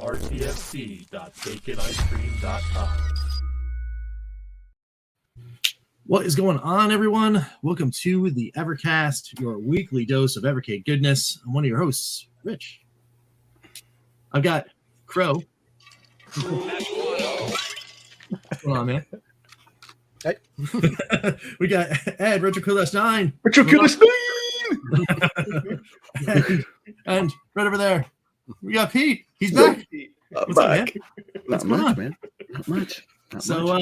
rtfc.baconicecream.com. What is going on, everyone? Welcome to the Evercast, your weekly dose of Evercade goodness. I'm one of your hosts, Rich. I've got Crow. What's going on, man? Hey. We got Ed, KillDashNine. And right over there, we got Pete. He's back. What's up, man? Not much, man. Not much. So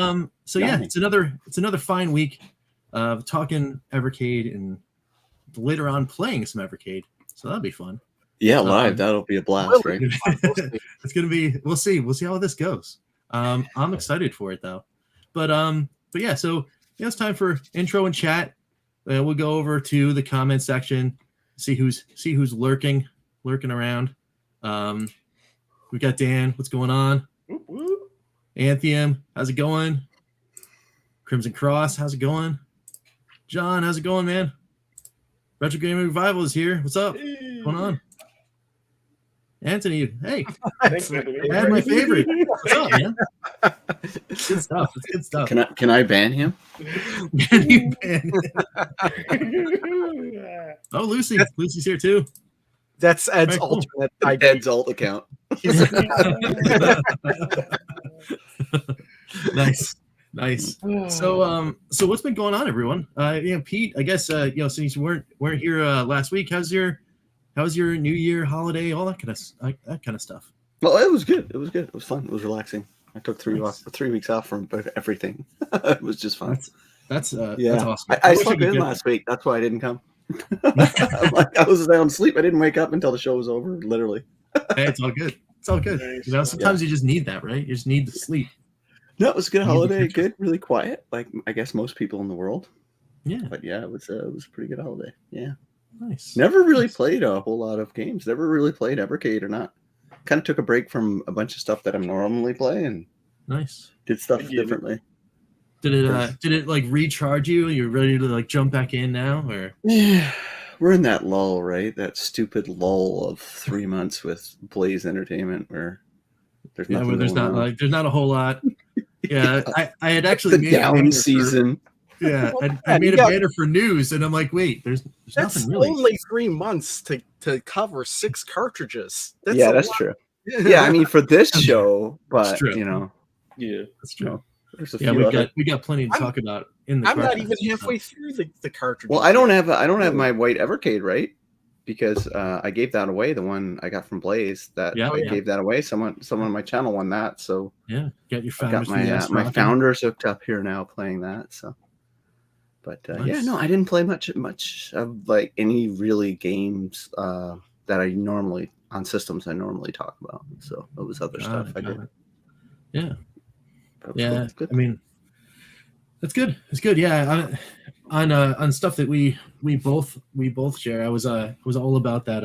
yeah, it's another fine week of talking Evercade and later on playing some Evercade. So that'll be fun. Yeah, live. That'll be a blast, right? It's gonna be. We'll see how this goes. I'm excited for it though. But yeah. So it's time for intro and chat. We'll go over to the comment section, see who's lurking around. We got Dan. What's going on? Anthem, how's it going? Crimson Cross, how's it going? John, how's it going, man? Retro Gaming Revival is here. What's up? What's going on? Anthony, hey. Man, my favorite. What's up, man? It's good stuff. It's good stuff. Can I ban him? Can you ban him? Oh, Lucy's here too. That's Ed's Cool. alternate ID. Ed's alt account. Nice. So what's been going on, everyone? Pete, I guess since you weren't here last week, how's your New Year holiday, all that kind of stuff? Well, it was good. It was good. It was fun. It was relaxing. I took 3 weeks off from everything. It was just fun. That's awesome. I slept in last week. That's why I didn't come. I was on sleep. I didn't wake up until the show was over. Literally. Hey, it's all good. It's all good. Sometimes you just need that, right? You just need the sleep. No, it was a good holiday. Good, really quiet. Like I guess most people in the world. Yeah. But yeah, it was a pretty good holiday. Yeah. Nice. Never really played a whole lot of games. Never really played Evercade or not. Kind of took a break from a bunch of stuff that I'm normally playing. Nice. Did stuff differently. Did it like recharge you? You're ready to like jump back in now, or? Yeah, we're in that lull, right? That stupid lull of 3 months with Blaze Entertainment, where there's nothing. Where there's not a whole lot. Yeah, I had actually the made down season. I made a banner for news, and I'm like, wait, there's That's nothing really. only 3 months to cover 6 cartridges. That's true. Yeah, I mean for this show, but Yeah, that's true. There's a Yeah, few we got plenty to talk about in the. I'm not even halfway through the cartridges. Well, I don't have my white Evercade, right? Because I gave that away. The one I got from Blaze, I gave that away. Someone on my channel won that. So yeah, get your founders. Got my founders hooked up here now playing that. So, but Nice. I didn't play much of like any really games that I normally on systems I normally talk about. So it was other stuff I did. Yeah. Yeah, I mean, that's good. It's good. Yeah, on stuff that we both share. I was all about that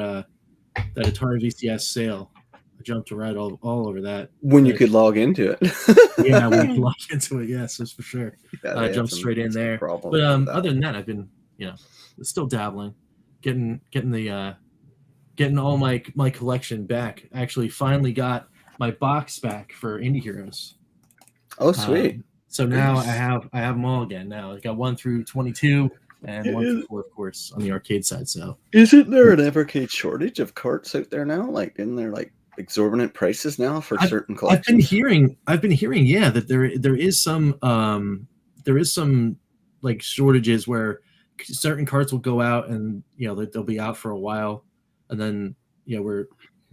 Atari VCS sale. I jumped right all over that when you could log into it. Yeah, we could log into it. Yes, that's for sure. Yeah, I jumped straight in there. But other than that, I've been still dabbling, getting all my collection back. I actually finally got my box back for Indie Heroes. Oh, sweet! So now I have them all again. Now I got 1 through 22 and 1 through 4, of course, on the arcade side. So isn't there an Evercade shortage of carts out there now? Like, isn't there like exorbitant prices now for certain collections? I've been hearing, yeah, that there is some like shortages where certain carts will go out and they'll be out for a while, and then we're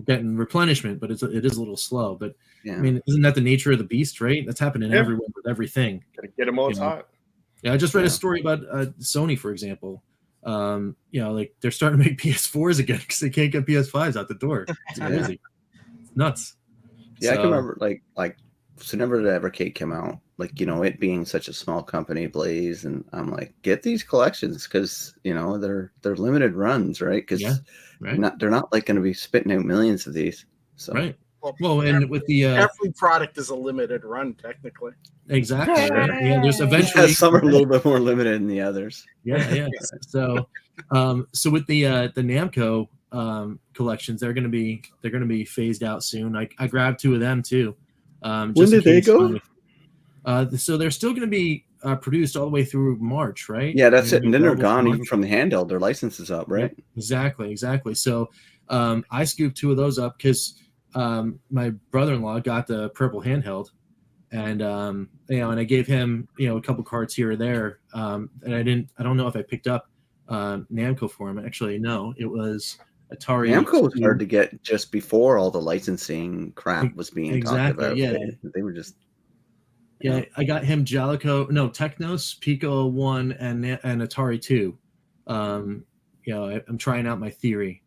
getting replenishment, but it is a little slow. But I mean, isn't that the nature of the beast, right? That's happening everywhere with everything. Gotta get them all hot. Yeah, I just read a story about Sony, for example. Like they're starting to make PS4s again because they can't get PS5s out the door. It's crazy. It's nuts. Yeah, I can remember like whenever the Evercade came out, like it being such a small company, Blaze, and I'm like, get these collections because they're limited runs, right? Because they're not like going to be spitting out millions of these. So right. Well, and with the every product is a limited run, technically. Exactly. Right? Yeah, there's eventually some are a little bit more limited than the others. Yeah. So with the Namco collections. They're gonna be phased out soon. I grabbed 2 of them too. When did they go? So they're still gonna be produced all the way through March, right? Yeah, that's They're it. And then they're available for gone March. even from the handheld. Their license is up, right? Exactly. So I scooped 2 of those up because my brother-in-law got the purple handheld, and and I gave him a couple cards here or there, and I don't know if I picked up Namco for him. Actually, no, it was Atari. Namco was hard to get just before all the licensing crap was being talked about. Yeah, they were just. Yeah, I got him Technos, Pico 1, and Atari 2. I'm trying out my theory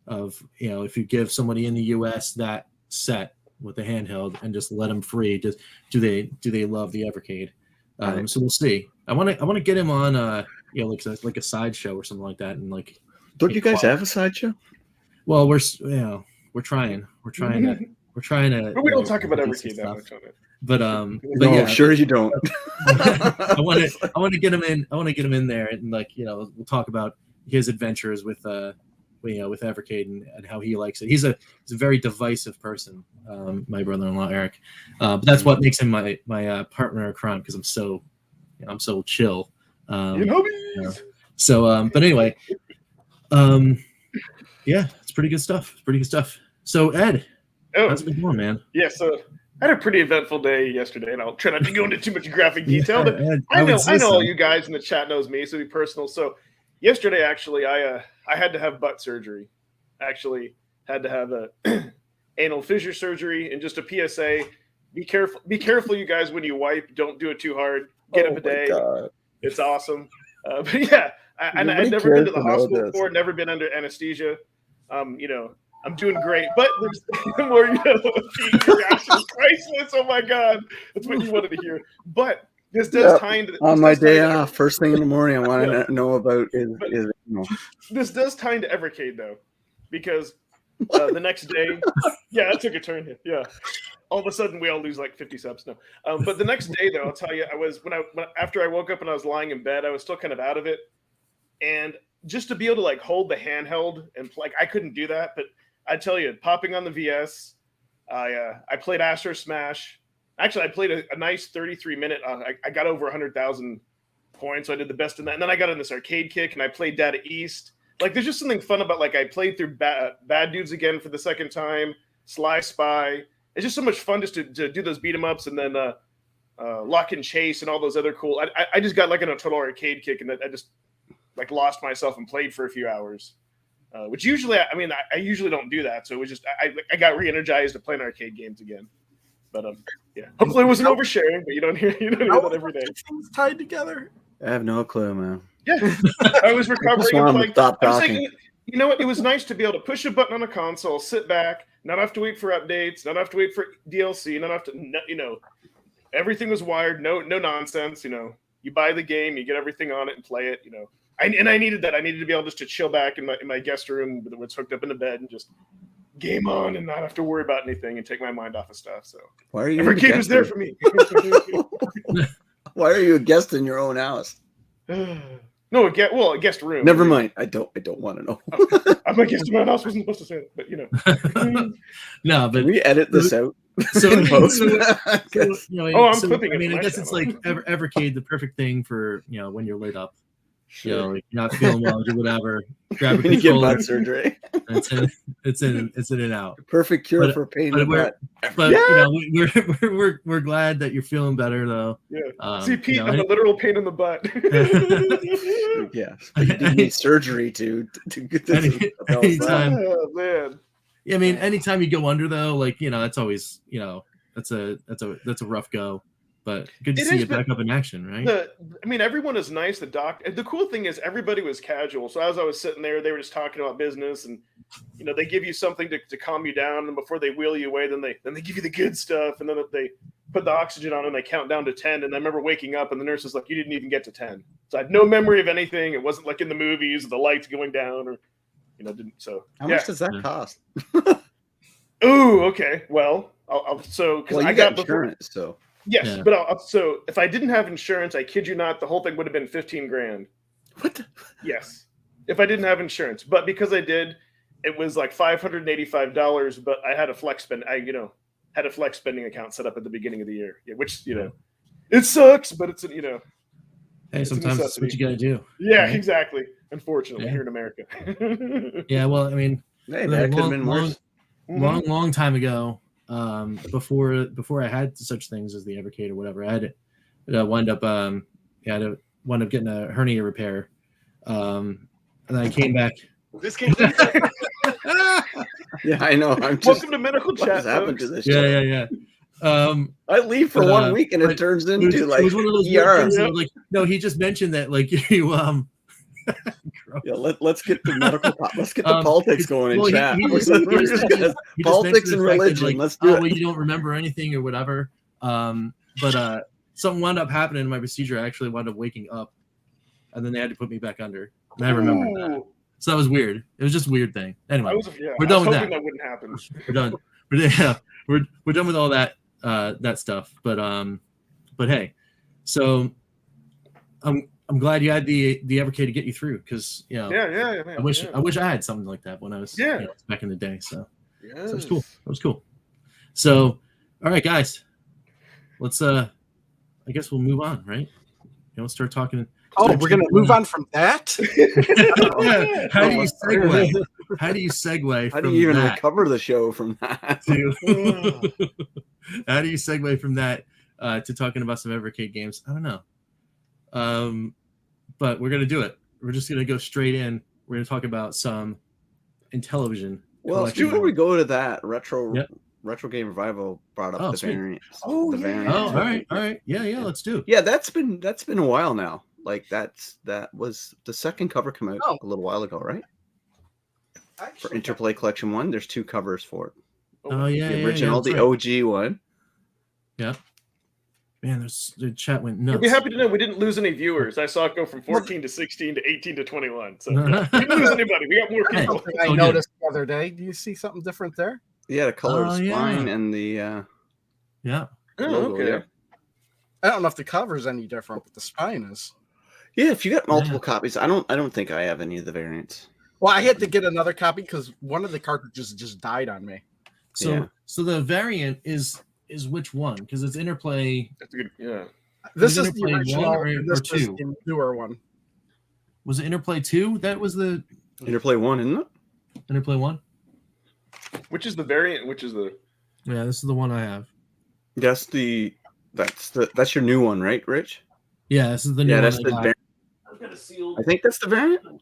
of if you give somebody in the U.S. that set with the handheld and just let them free, do they love the Evercade? Right. So we'll see. I want to get him on like a sideshow or something like that, and like. Don't you guys have a sideshow? Well, we're trying to. But we don't talk about Evercade that much on it. But No, yeah, sure you don't. I want to get him in. I want to get him in there, and we'll talk about his adventures with with Evercade and how he likes it. He's a very divisive person, my brother-in-law Eric. But that's what makes him my partner in crime, because I'm so chill. But anyway, yeah, it's pretty good stuff. So Ed, how's it been going, man? Yeah, so I had a pretty eventful day yesterday, and I'll try not to go into too much graphic detail, but I know all you guys in the chat knows me, so it'll be personal. So yesterday, actually, I had to have butt surgery. Actually, had to have a anal fissure surgery, and just a PSA: be careful, you guys, when you wipe. Don't do it too hard. Get a bidet. It's awesome. But yeah, I'd never been to the hospital before. Never been under anesthesia. I'm doing great, but there's more, reactions. Priceless. Oh my God, that's what you wanted to hear. But this does tie into on my day off, first thing in the morning. I want to know about This does tie into Evercade though, because the next day, that took a turn here. Yeah, all of a sudden we all lose like 50 subs. No, but the next day though, I'll tell you, I was after I woke up and I was lying in bed, I was still kind of out of it, and just to be able to like hold the handheld and I couldn't do that, but. I tell you, popping on the VS, I played Astro Smash. Actually, I played a nice 33-minute. I got over 100,000 points, so I did the best in that. And then I got in this arcade kick, and I played Data East. Like, there's just something fun about, I played through Bad Dudes again for the second time, Sly Spy. It's just so much fun just to do those beat-em-ups, and then Lock and Chase and all those other cool. I just got, in a total arcade kick, and I just, lost myself and played for a few hours. Which usually, I usually don't do that. So it was just, I got re-energized to playing arcade games again. But yeah, hopefully it wasn't oversharing. But you don't hear that every day. Things tied together. I have no clue, man. Yeah, I was recovering. I was thinking, you know what? It was nice to be able to push a button on a console, sit back, not have to wait for updates, not have to wait for DLC, not have to, everything was wired. No nonsense. You buy the game, you get everything on it, and play it. I needed that. I needed to be able just to chill back in my guest room with it hooked up in the bed and just game on and not have to worry about anything and take my mind off of stuff. So why are you? Evercade was there for me. Why are you a guest in your own house? No, a guest room. Never mind. I don't want to know. I'm a guest in my house. Wasn't supposed to say that, but No, but can we edit this out? So, I'm clipping it. I guess it's like Evercade, the perfect thing for when you're laid up. Sure. You're not feeling well, do whatever. Grab a controller. Get surgery. It's in and out. Perfect cure for pain. But we're glad that you're feeling better though. Yeah. See, Pete, I'm a literal pain in the butt. Yes, but you did need surgery to get this. Anytime. Oh man. Yeah, anytime you go under though, it's always that's a rough go. But good to see you back up in action, right? Everyone is nice. The cool thing is everybody was casual. So as I was sitting there, they were just talking about business, and they give you something to calm you down, and before they wheel you away, then they give you the good stuff, and then they put the oxygen on and they count down to 10. And I remember waking up, and the nurse was like, "You didn't even get to 10." So I had no memory of anything. It wasn't like in the movies, the lights going down, or didn't. So how much does that cost? Oh, okay. Well, because I got insurance, so. Yes, yeah. But so if I didn't have insurance, I kid you not, the whole thing would have been $15,000. What? Yes, if I didn't have insurance, but because I did, it was like $585, but I had a flex spend. Had a flex spending account set up at the beginning of the year, which it sucks, but it's Hey, sometimes that's what you got to do. Yeah, right? Exactly. Unfortunately, here in America. Yeah, well, I mean, Hey, that could have been worse. long time ago, before I had such things as the Evercade or whatever, I had to wind up getting a hernia repair, and then I came back. This game. Yeah, I know. Welcome to medical what chat. has happened to this? Yeah. I leave for 1 week and it turns into like it was one of those ER. things that, like, no, he just mentioned that, like, you Yeah, let's get the medical. Let's get the politics going in chat. He just Politics and religion. Like, let's do it. Well, you don't remember anything or whatever. But something wound up happening in my procedure. I actually wound up waking up, and then they had to put me back under. And I remember that. So that was weird. It was just a weird thing. Anyway, we're done with that. That wouldn't happen. We're done. We're done with all that stuff. But hey, so I'm glad you had the Evercade to get you through, because Man, I wish I had something like that when I was back in the day. So it was cool. It was cool. So all right, guys, let's I guess we'll move on, right? Let's start talking. Oh, we're gonna move on from that. Yeah. How do you segue? How do you segue? How do you even recover the show from that? How do you segue from that to talking about some Evercade games? I don't know. But we're gonna do it. We're just gonna go straight in. We're gonna talk about some Intellivision. Well, before we go to that, retro game revival brought up the variants. All right. Yeah. Let's do it. Yeah, that's been a while now. Like that was the second cover come out a little while ago, right? For Interplay Collection 1, there's 2 covers for it. Oh yeah, the original, the OG one. Yeah. Man, the chat went nuts. You'll be happy to know we didn't lose any viewers. I saw it go from 14 to 16 to 18 to 21. So we didn't lose anybody. We got more people. I noticed the other day. Do you see something different there? Yeah, the color of the spine and the logo, okay. I don't know if the cover is any different, but the spine is. Yeah, if you got multiple copies, I don't think I have any of the variants. Well, I had to get another copy because one of the cartridges just died on me. So the variant is which one? Because it's Interplay. That's a good. Yeah. This is the Interplay original, 1 or this 2? is the newer one. Was it Interplay 2? That was the Interplay 1, isn't it? Interplay 1. Which is the variant? Which is the? Yeah, this is the one I have. That's your new one, right, Rich? Yeah, this is the new one. That's the variant. I think that's the variant.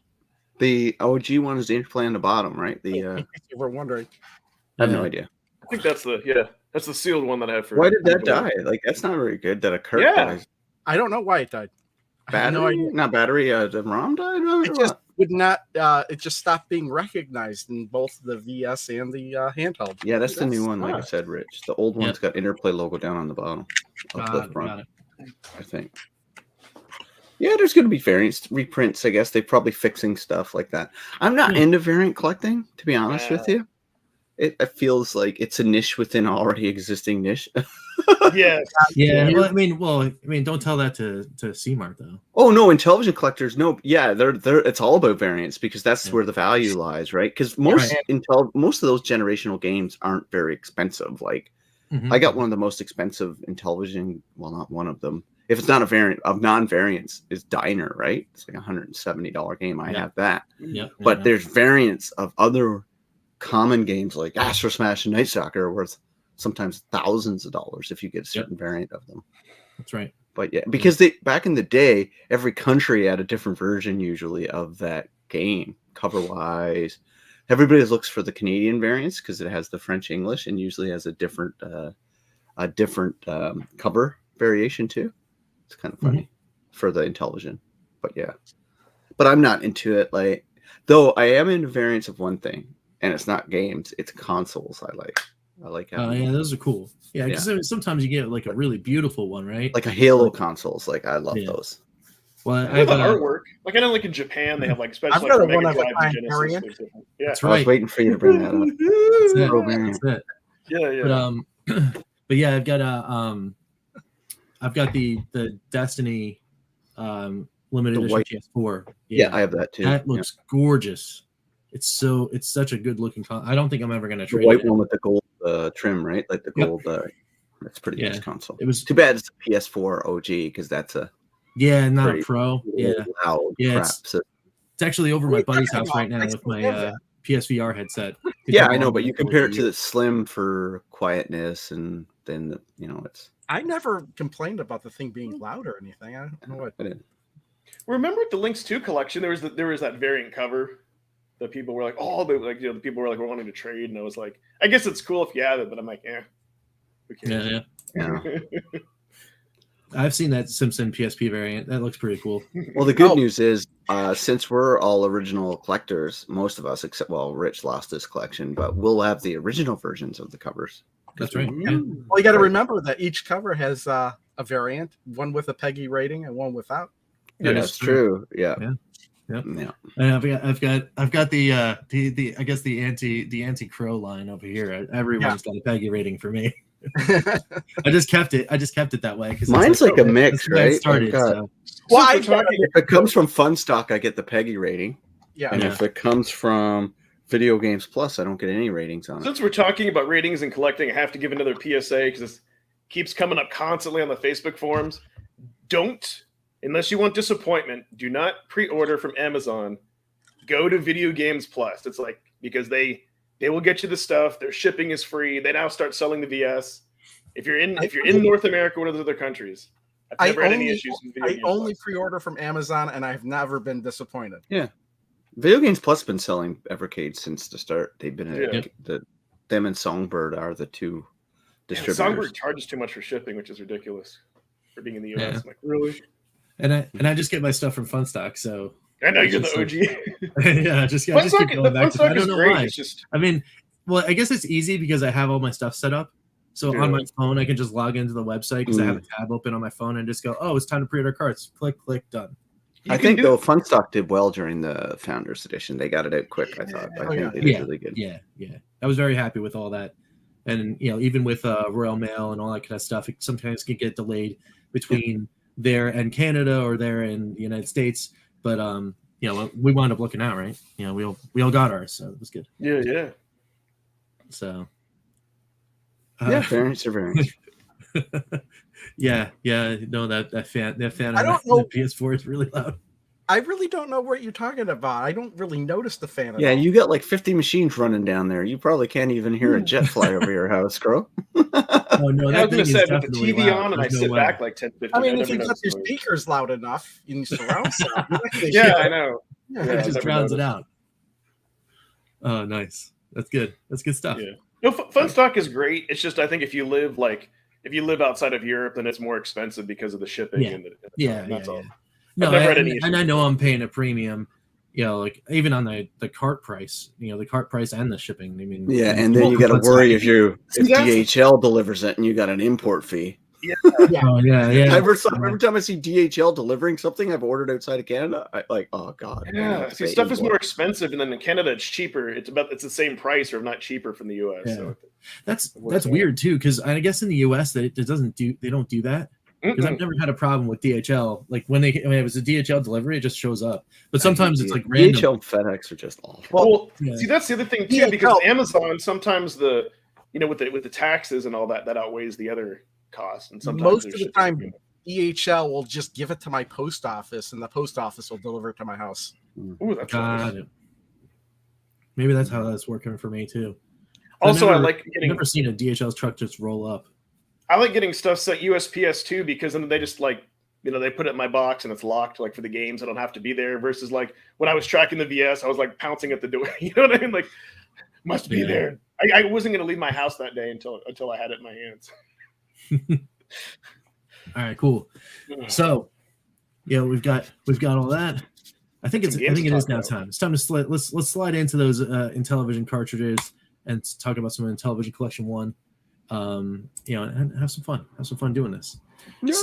The OG one is the Interplay on the bottom, right? You were wondering. I have no idea. I think that's the sealed one that I have for. Why did that die? Like, that's not very good that a cart dies. I don't know why it died. Battery? Not battery. The ROM died? It just would not. It just stopped being recognized in both the VS and the handheld. Yeah, that's the new one, like I said, Rich. The old one's got Interplay logo down on the bottom of the front, I think. Yeah, there's going to be variants, reprints, I guess. They're probably fixing stuff like that. I'm not into variant collecting, to be honest with you. It feels like it's a niche within an already existing niche. Yeah. Well, I mean, don't tell that to C-Mart though. Oh no, Intellivision collectors, no, yeah, they're it's all about variants because that's where the value lies, right? Because most of those generational games aren't very expensive. Like, I got one of the most expensive Intellivision, well, not one of them. If it's not a variant of non-variants, is Diner, right? It's like $170 game. I have that. But there's variants of other common games like Astro Smash and Night Soccer are worth sometimes thousands of dollars if you get a certain variant of them. That's right. But yeah, because back in the day, every country had a different version usually of that game, cover-wise. Everybody looks for the Canadian variants because it has the French English and usually has a different cover variation too. It's kind of funny for the Intellivision, but yeah. But I'm not into it. Like, though I am into variants of one thing, and it's not games; it's consoles. I like. Yeah, those are cool. Yeah, because sometimes you get like a really beautiful one, right? Like a Halo consoles. Like I love those. Well, I have artwork. Like I know, like in Japan, they have like special. I've got like, one of Mega a kind Drive variant. Yeah, that's right. I was waiting for you to bring that up. That's it. Yeah. But yeah, I've got the Destiny limited edition PS4. Yeah, I have that too. That looks gorgeous. it's such a good looking console. I don't think I'm ever gonna The trade white it. one with the gold trim, right? Like the Yep. gold. That's pretty nice console. It was too bad it's a PS4 OG because that's a not pretty a Pro. Yeah, loud crap. So, it's actually over my buddy's house right now with my PSVR headset. yeah, I know, but you compare it to the Slim for quietness, and then it's. I never complained about the thing being loud or anything. I don't know what. Remember at the Lynx 2 collection, there was that variant cover that people were like, oh, the people were like, we're wanting to trade, and I was like, I guess it's cool if you have it, but I'm like, who cares? Yeah. I've seen that Simpson PSP variant. That looks pretty cool. Well, the good news is, since we're all original collectors, most of us, except Rich lost his collection, but we'll have the original versions of the covers. That's right. Yeah. Well, you got to remember that each cover has a variant, one with a PEGI rating and one without. Yeah, that's true. Yeah. And I've got the I guess the anti-crow line over here. Everyone's got a PEGI rating for me. I just kept it that way because mine's like a mix, right? Started, well, if it comes from Fun Stock, I get the PEGI rating. Yeah. And if it comes from Video Games Plus, I don't get any ratings on it. Since we're talking about ratings and collecting, I have to give another PSA because this keeps coming up constantly on the Facebook forums. Don't, unless you want disappointment, do not pre-order from Amazon. Go to Video Games Plus. It's like, because they will get you the stuff. Their shipping is free. They now start selling the VS. If you're in North America, one of those other countries, I've never had any issues with Video Games only Plus. pre-order from Amazon, and I've never been disappointed. Yeah, Video Games Plus been selling Evercade since the start. They've been them and Songbird are the two distributors. Songbird charges too much for shipping, which is ridiculous for being in the US. Yeah. I'm like, really? And I just get my stuff from Fun Stock, so I know you're the OG. yeah, just keep going back to it. I don't know why. It's just, I mean, well, I guess it's easy because I have all my stuff set up. So on my phone, I can just log into the website because I have a tab open on my phone and just go, oh, it's time to pre-order cards. Click, done. I think though Fun Stock did well during the Founders Edition. They got it out quick. I thought. I think they did really good. Yeah. I was very happy with all that, and even with Royal Mail and all that kind of stuff, it sometimes can get delayed between there and Canada or there and the United States. But we wound up looking out, right? We all got ours, so it was good. Yeah. So. Variants are variants. Yeah. No, that fan. I don't know. The PS4 is really loud. I really don't know what you're talking about. I don't really notice the fan. Yeah, you got like 50 machines running down there. You probably can't even hear a jet fly over your house, girl. Oh no, I was going to say, with the definitely TV loud. on and There's I sit way. back like 10, 15 I mean, if never you got noticed your noise. speakers loud enough in surround sound, Yeah, I know. It just drowns it out. Oh, nice. That's good. That's good stuff. Yeah. No, Fun Stock is great. It's just I think if you live outside of Europe, then it's more expensive because of the shipping. Yeah. And the time. That's all. No, I've never had any and I know I'm paying a premium. Like even on the cart price, the cart price and the shipping. I mean, Yeah, and then you got to worry if DHL delivers it and you got an import fee. Yeah. Oh, yeah. Every time I see DHL delivering something I've ordered outside of Canada, I like, oh god. Yeah, see, stuff is more expensive, and then in Canada it's cheaper. It's the same price, or if not cheaper, from the US. Yeah. So That's weird too, because I guess in the US they don't do that. Because I've never had a problem with DHL. Like when it was a DHL delivery, it just shows up. But sometimes it's like random. DHL and FedEx are just awful. Well, see, that's the other thing too, because Amazon sometimes with the taxes and all that outweighs the other costs, and sometimes most of the time DHL will just give it to my post office, and the post office will deliver it to my house. Ooh, that's Got it. Maybe that's how that's working for me too. Also, I've never seen a DHL truck just roll up. I like getting stuff set USPS too, because then they just they put it in my box and it's locked like for the games. I don't have to be there versus like when I was tracking the VS, I was like pouncing at the door. You know what I mean? Like must be there. I wasn't going to leave my house that day until I had it in my hands. All right, cool. So, we've got all that. I think it is now time. It's time to slide. Let's slide into those Intellivision cartridges and talk about some Intellivision Collection 1. And have some fun. Have some fun doing this. Yeah.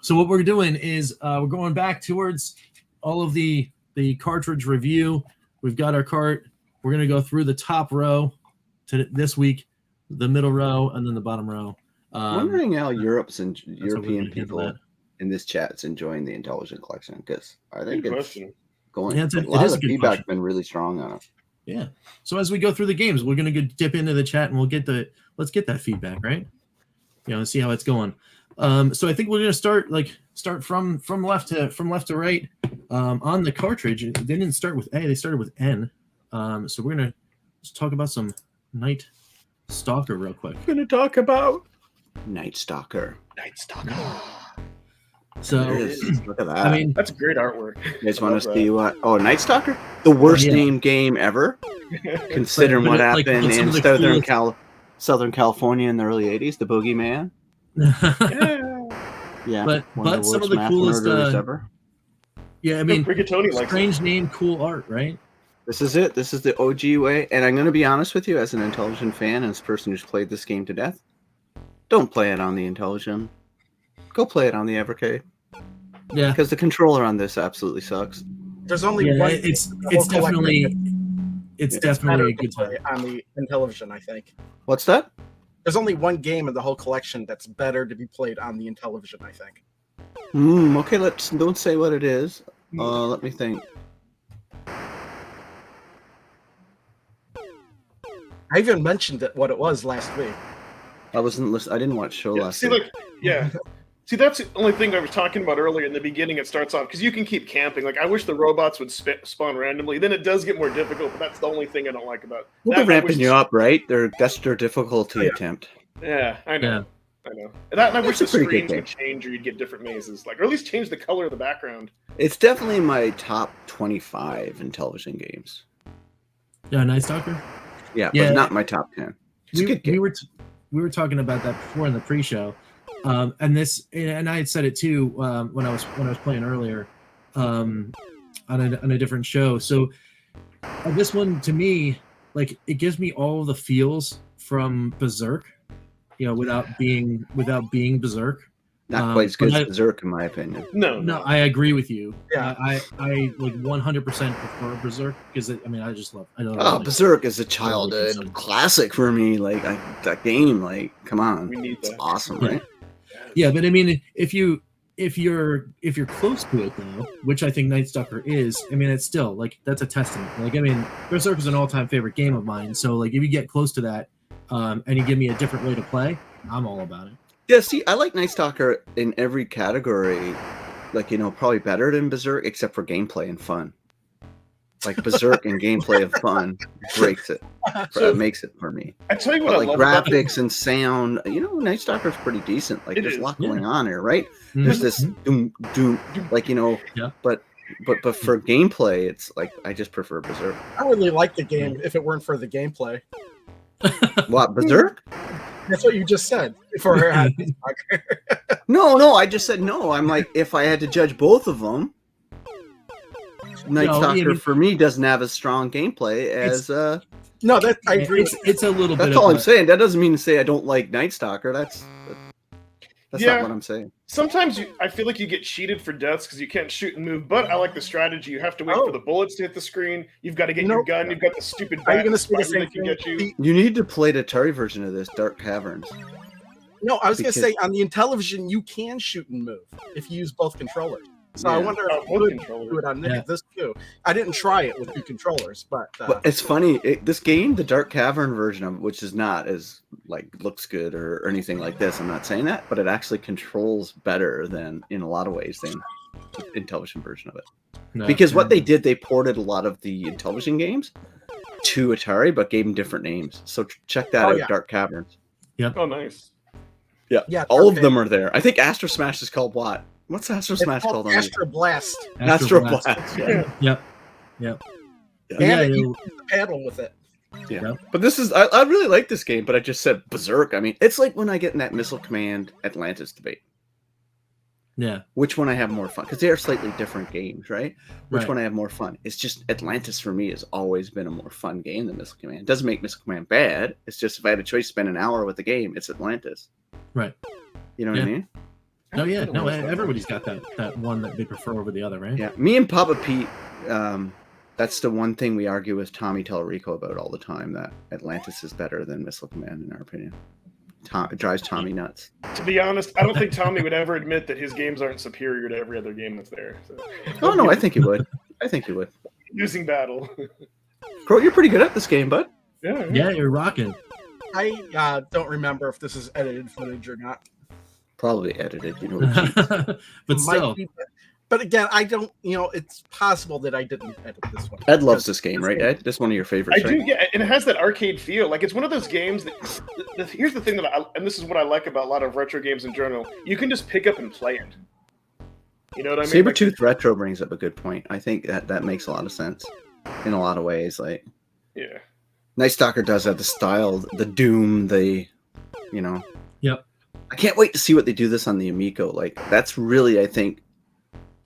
So what we're doing is we're going back towards all of the cartridge review. We've got our cart. We're going to go through the top row to this week, the middle row, and then the bottom row. Wondering how European people in this chat's enjoying the Intellivision collection, because are they good going. Yeah, A it lot is of a the good feedback's question. been really strong on it. Yeah. So as we go through the games, we're gonna go dip into the chat and let's get that feedback, right? See how it's going. So I think we're gonna start from left to right. On the cartridge, they didn't start with A, they started with N. So we're gonna just talk about some Night Stalker real quick. We're gonna talk about Night Stalker. Night Stalker. So There it is. Look at that. I mean, That's great artwork. you guys I want love to that. see what? Oh, Night Stalker, the worst Yeah. named game ever. Considering But what like, happened some in of the Southern California in the early '80s, the Boogeyman. Yeah, But one of the some worst of the mass coolest, murderers ever. yeah, I mean, Rigatoni likes it. strange name, cool art, right? This is it. This is the OG way. And I'm going to be honest with you, as an Intellivision fan and as a person who's played this game to death, don't play it on the Intellivision. Go play it on the Evercade. Yeah, Because the controller on this absolutely sucks. There's only yeah, one. it's the whole collection definitely that's better a to good time. play on the Intellivision, I think. What's that? There's only one game in the whole collection that's better to be played on the Intellivision, I think. Okay, don't say what it is. Let me think. I even mentioned what it was last week. I wasn't listening. I didn't watch show last See, week. See, that's the only thing I was talking about earlier. In the beginning, it starts off because you can keep camping. Like, I wish the robots would spawn randomly. Then it does get more difficult, but that's the only thing I don't like about. Well, they're that. ramping you up, right? That's their difficulty attempt. Yeah, I know. Yeah. I know. And I wish the It's a pretty good screens would change, or you'd get different mazes, or at least change the color of the background. It's definitely my top 25 Intellivision games. Yeah, Night Stalker. Yeah, Yeah. but not my top 10. It's a good game. We were talking about that before in the pre-show, and I had said it too when I was playing earlier on a different show. So this one, to me, like, it gives me all the feels from Berserk, without being Berserk. Not quite as good but as Berserk, in my opinion. No, I agree with you. Yeah. I like 100% prefer Berserk because I don't Oh, like, Berserk is a childhood classic for me. Like, that game, like, come on. We need It's that. awesome, Yeah. right? Yeah, but I mean, if you're close to it though, which I think Night Stalker is, I mean, it's still like, that's a testament. Like, I mean, Berserk is an all-time favorite game of mine. So like, if you get close to that, and you give me a different way to play, I'm all about it. Yeah, see, I like Night Stalker in every category. Like, probably better than Berserk, except for gameplay and fun. Like, Berserk and gameplay and fun breaks it. Makes it for me. I tell you what, But I like love about graphics and sound, Night Stalker's pretty decent. Like, It there's a is, lot yeah. going on here, right? Mhm. There's this doom, like, Yeah. but for gameplay, it's like, I just prefer Berserk. I really like the game if it weren't for the gameplay. What, Berserk? That's what you just said. For No, I just said no. I'm like, if I had to judge both of them, Night No, Stalker I mean, for me doesn't have as strong gameplay as. No, that I agree. It's a little bit. That's all I'm saying. That doesn't mean to say I don't like Night Stalker. That's Yeah. not what I'm saying. Sometimes I feel like you get cheated for deaths because you can't shoot and move. But I like the strategy. You have to wait for the bullets to hit the screen. You've got to get your gun. You've got the stupid Are you bat going to say the spider same that can get you. thing? You need to play the Atari version of this, Dark Caverns. No, I was going to Because- say on the Intellivision you can shoot and move if you use both controllers. So I Yeah. wonder Oh, if both you would controllers. do it on Yeah. this too. I didn't try it with two controllers, but But it's funny. This game, the Dark Cavern version of it, which is not as like looks good or anything like this. I'm not saying that, but it actually controls better than in a lot of ways than the Intellivision version of it. No, Because what they did, they ported a lot of the Intellivision games to Atari, but gave them different names. So check that out, yeah. Dark Caverns. Oh, nice. yeah, All of them are there. I think Astro Smash is called what? What's Astro It's Smash called on these? Astro Blast. Astro Blast. Yeah. Yep. Yeah. And Yeah, you use the paddle with it. Yeah. Yep. But this is I really like this game, but I just said Berserk. I mean, it's like when I get in that Missile Command Atlantis debate. Yeah. Which one I have more fun? Because they are slightly different games, right? Which Right. one I have more fun? It's just Atlantis for me has always been a more fun game than Missile Command. It doesn't make Missile Command bad. It's just if I had a choice to spend an hour with the game, it's Atlantis. Right. You know what I Yeah. mean? No, yeah, no. Everybody's got that one that they prefer over the other, right? Yeah. Me and Papa Pete, that's the one thing we argue with Tommy Tellerico about all the time, that Atlantis is better than Missile Command in our opinion. It drives Tommy nuts. To be honest, I don't think Tommy would ever admit that his games aren't superior to every other game that's there. So. Oh no, I think he would. I think you would. Losing battle. Crow, you're pretty good at this game, bud. Yeah, you're rocking. I don't remember if this is edited footage or not. Probably edited, you know. The But Might still, be, but again, I don't. It's possible that I didn't edit this one. Ed loves this game, right, Ed? This is one of your favorites, I right? do, yeah, and it has that arcade feel. Like it's one of those games that. Here's the thing and this is what I like about a lot of retro games in general. You can just pick up and play it. You know what I mean? Sabretooth Retro brings up a good point. I think that makes a lot of sense in a lot of ways. Like, yeah, Night Stalker does have the style, the Doom, Yep. I can't wait to see what they do this on the Amico. Like, that's really, I think,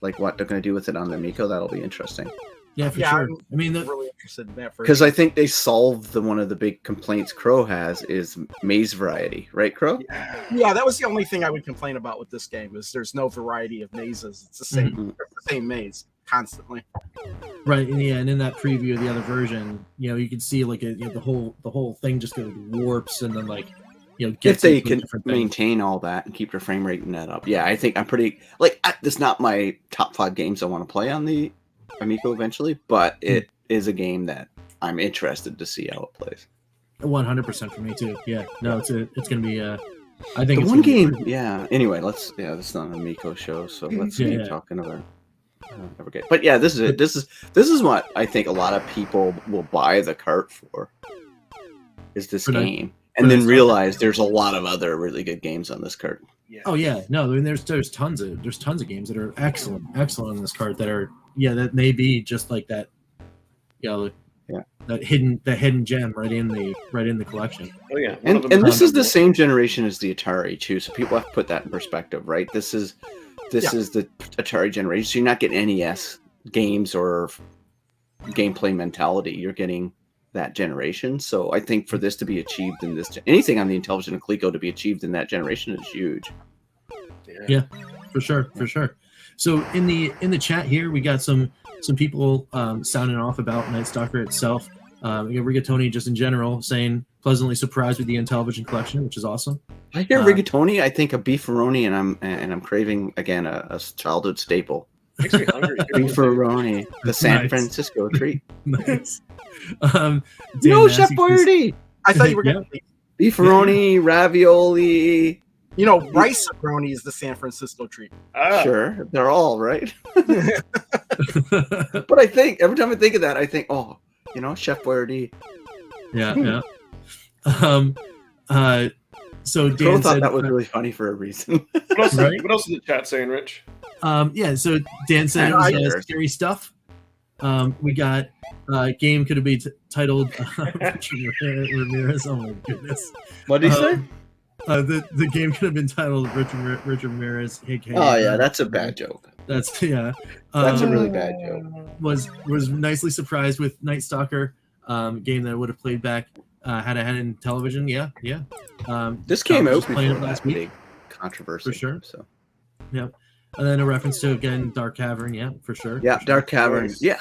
like what they're going to do with it on the Amico. That'll be interesting. Yeah, for sure. I'm really interested in that. Because I think they solved one of the big complaints Crow has is maze variety, right, Crow? Yeah, that was the only thing I would complain about with this game is there's no variety of mazes. It's the same, same maze constantly. Right, and yeah, and in that preview of the other version, you can see like the whole thing just goes warps and then like If gets they into can different things. maintain all that and keep their frame rate in that up, yeah, I think I'm pretty this is not my top 5 games I want to play on the Amico eventually, but it is a game that I'm interested to see how it plays. 100% for me too. Yeah, no, it's gonna be. I think The it's one gonna be game, pretty- yeah. Anyway, this is not an Amico show, so let's keep Yeah. talking about Evercade. But yeah, this is it. This is what I think a lot of people will buy the cart for. Is this For game, for and then Night realize there's a lot of other really good games on this cart. Oh yeah, no, I mean there's tons of games that are excellent on this card that are that may be just like that, that hidden gem right in the collection. Oh yeah, And this is the same generation as the Atari too, so people have to put that in perspective, right? This is the Atari generation, so you're not getting NES games or gameplay mentality. You're getting that generation. So I think for this to be achieved in this, anything on the Intellivision and Coleco to be achieved in that generation is huge. Yeah, for sure. So in the chat here, we got some people sounding off about Night Stalker itself. Rigatoni just in general saying pleasantly surprised with the Intellivision collection, which is awesome. I hear rigatoni, I think of beefaroni, and I'm craving again a childhood staple. Makes me hungry. Beefaroni, the San Nice. Francisco treat. Nice. No, Dan Chef Massey Boyardee. I thought you were going to Beefaroni, ravioli. rice macaroni is the San Francisco treat. Sure, they're all right. But I think every time I think of that, I think, Chef Boyardee. Yeah. So Crow Dan thought said that was really funny for a reason. What else, Right? what else is the chat saying, Rich? So Dan said it I was heard. scary stuff. We got game could have been titled Richard Ramirez. Oh my goodness. What did he say? The game could have been titled Richard Ramirez. Oh yeah, that's a bad joke. That's That's a really bad joke. Was nicely surprised with Night Stalker, game that I would have played back had I had it in television. Yeah. This came was out just playing before it last that week. big controversy. For sure. So And then a reference to again Dark Cavern. Yeah, for sure. yeah, for sure. Dark Cavern. Yeah,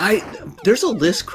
there's a list.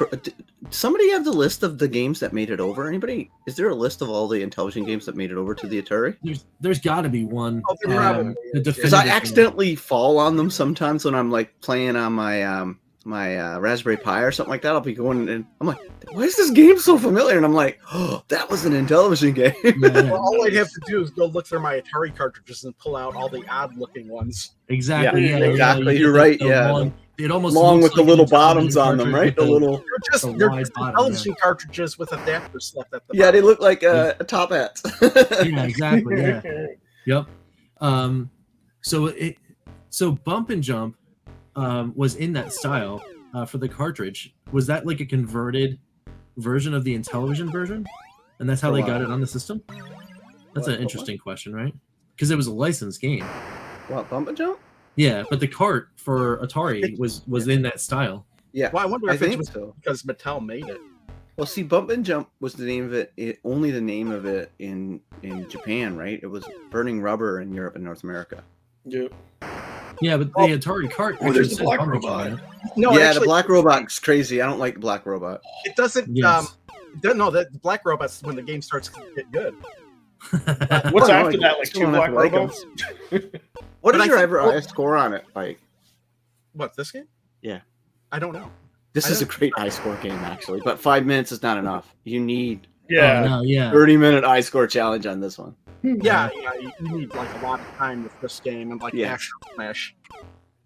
Somebody have the list of the games that made it over? Anybody? Is there a list of all the Intellivision games that made it over to the Atari? There's got to be one. Oh, there probably the is. Because I definitive one. accidentally fall on them sometimes when I'm like playing on my my Raspberry Pi or something like that. I'll be going and I'm like, why is this game so familiar? And I'm like, oh, that was an Intellivision game. Yeah. Well, all I'd have to do is go look through my Atari cartridges and pull out all the odd-looking ones. Exactly. Yeah, Yeah, exactly. you You're get right, the yeah. long- it almost Along looks with the like little an Intellivision bottoms on them, cartridge right? with The little. They're wide just bottom, television cartridges with adapters left at the Yeah, they bottom. look like top hats. Yeah, exactly. Yeah. Yep. So Bump and Jump was in that style for the cartridge. Was that like a converted version of the Intellivision version, and that's how they got it on the system? That's an interesting question, right? Because it was a licensed game. What, Bump and Jump? Yeah, but the cart for Atari was in that style. Yeah, Well, I wonder I if it think was so. because Mattel made it. Well, see, Bump and Jump was the name of it. Only the name of it in Japan, right? It was Burning Rubber in Europe and North America. Yeah. Yeah, but the Atari cart. Oh, there's actually the said black Bump and robot. Jump, No, yeah, actually, the Black Robot's crazy. I don't like the Black Robot. it doesn't. Yes. No, that Black Robot's when the game starts to get good. right? What's I don't know, after that? Like still two don't black have to like 'em. robots? What But is I your think- ever score on it? Like, What, this game? Yeah. I don't know. This is a great iScore game, actually, but 5 minutes is not enough. You need Yeah. Oh, no, yeah. 30-minute iScore challenge on this one. Yeah, you need like a lot of time with this game and like Yeah. Astro Smash.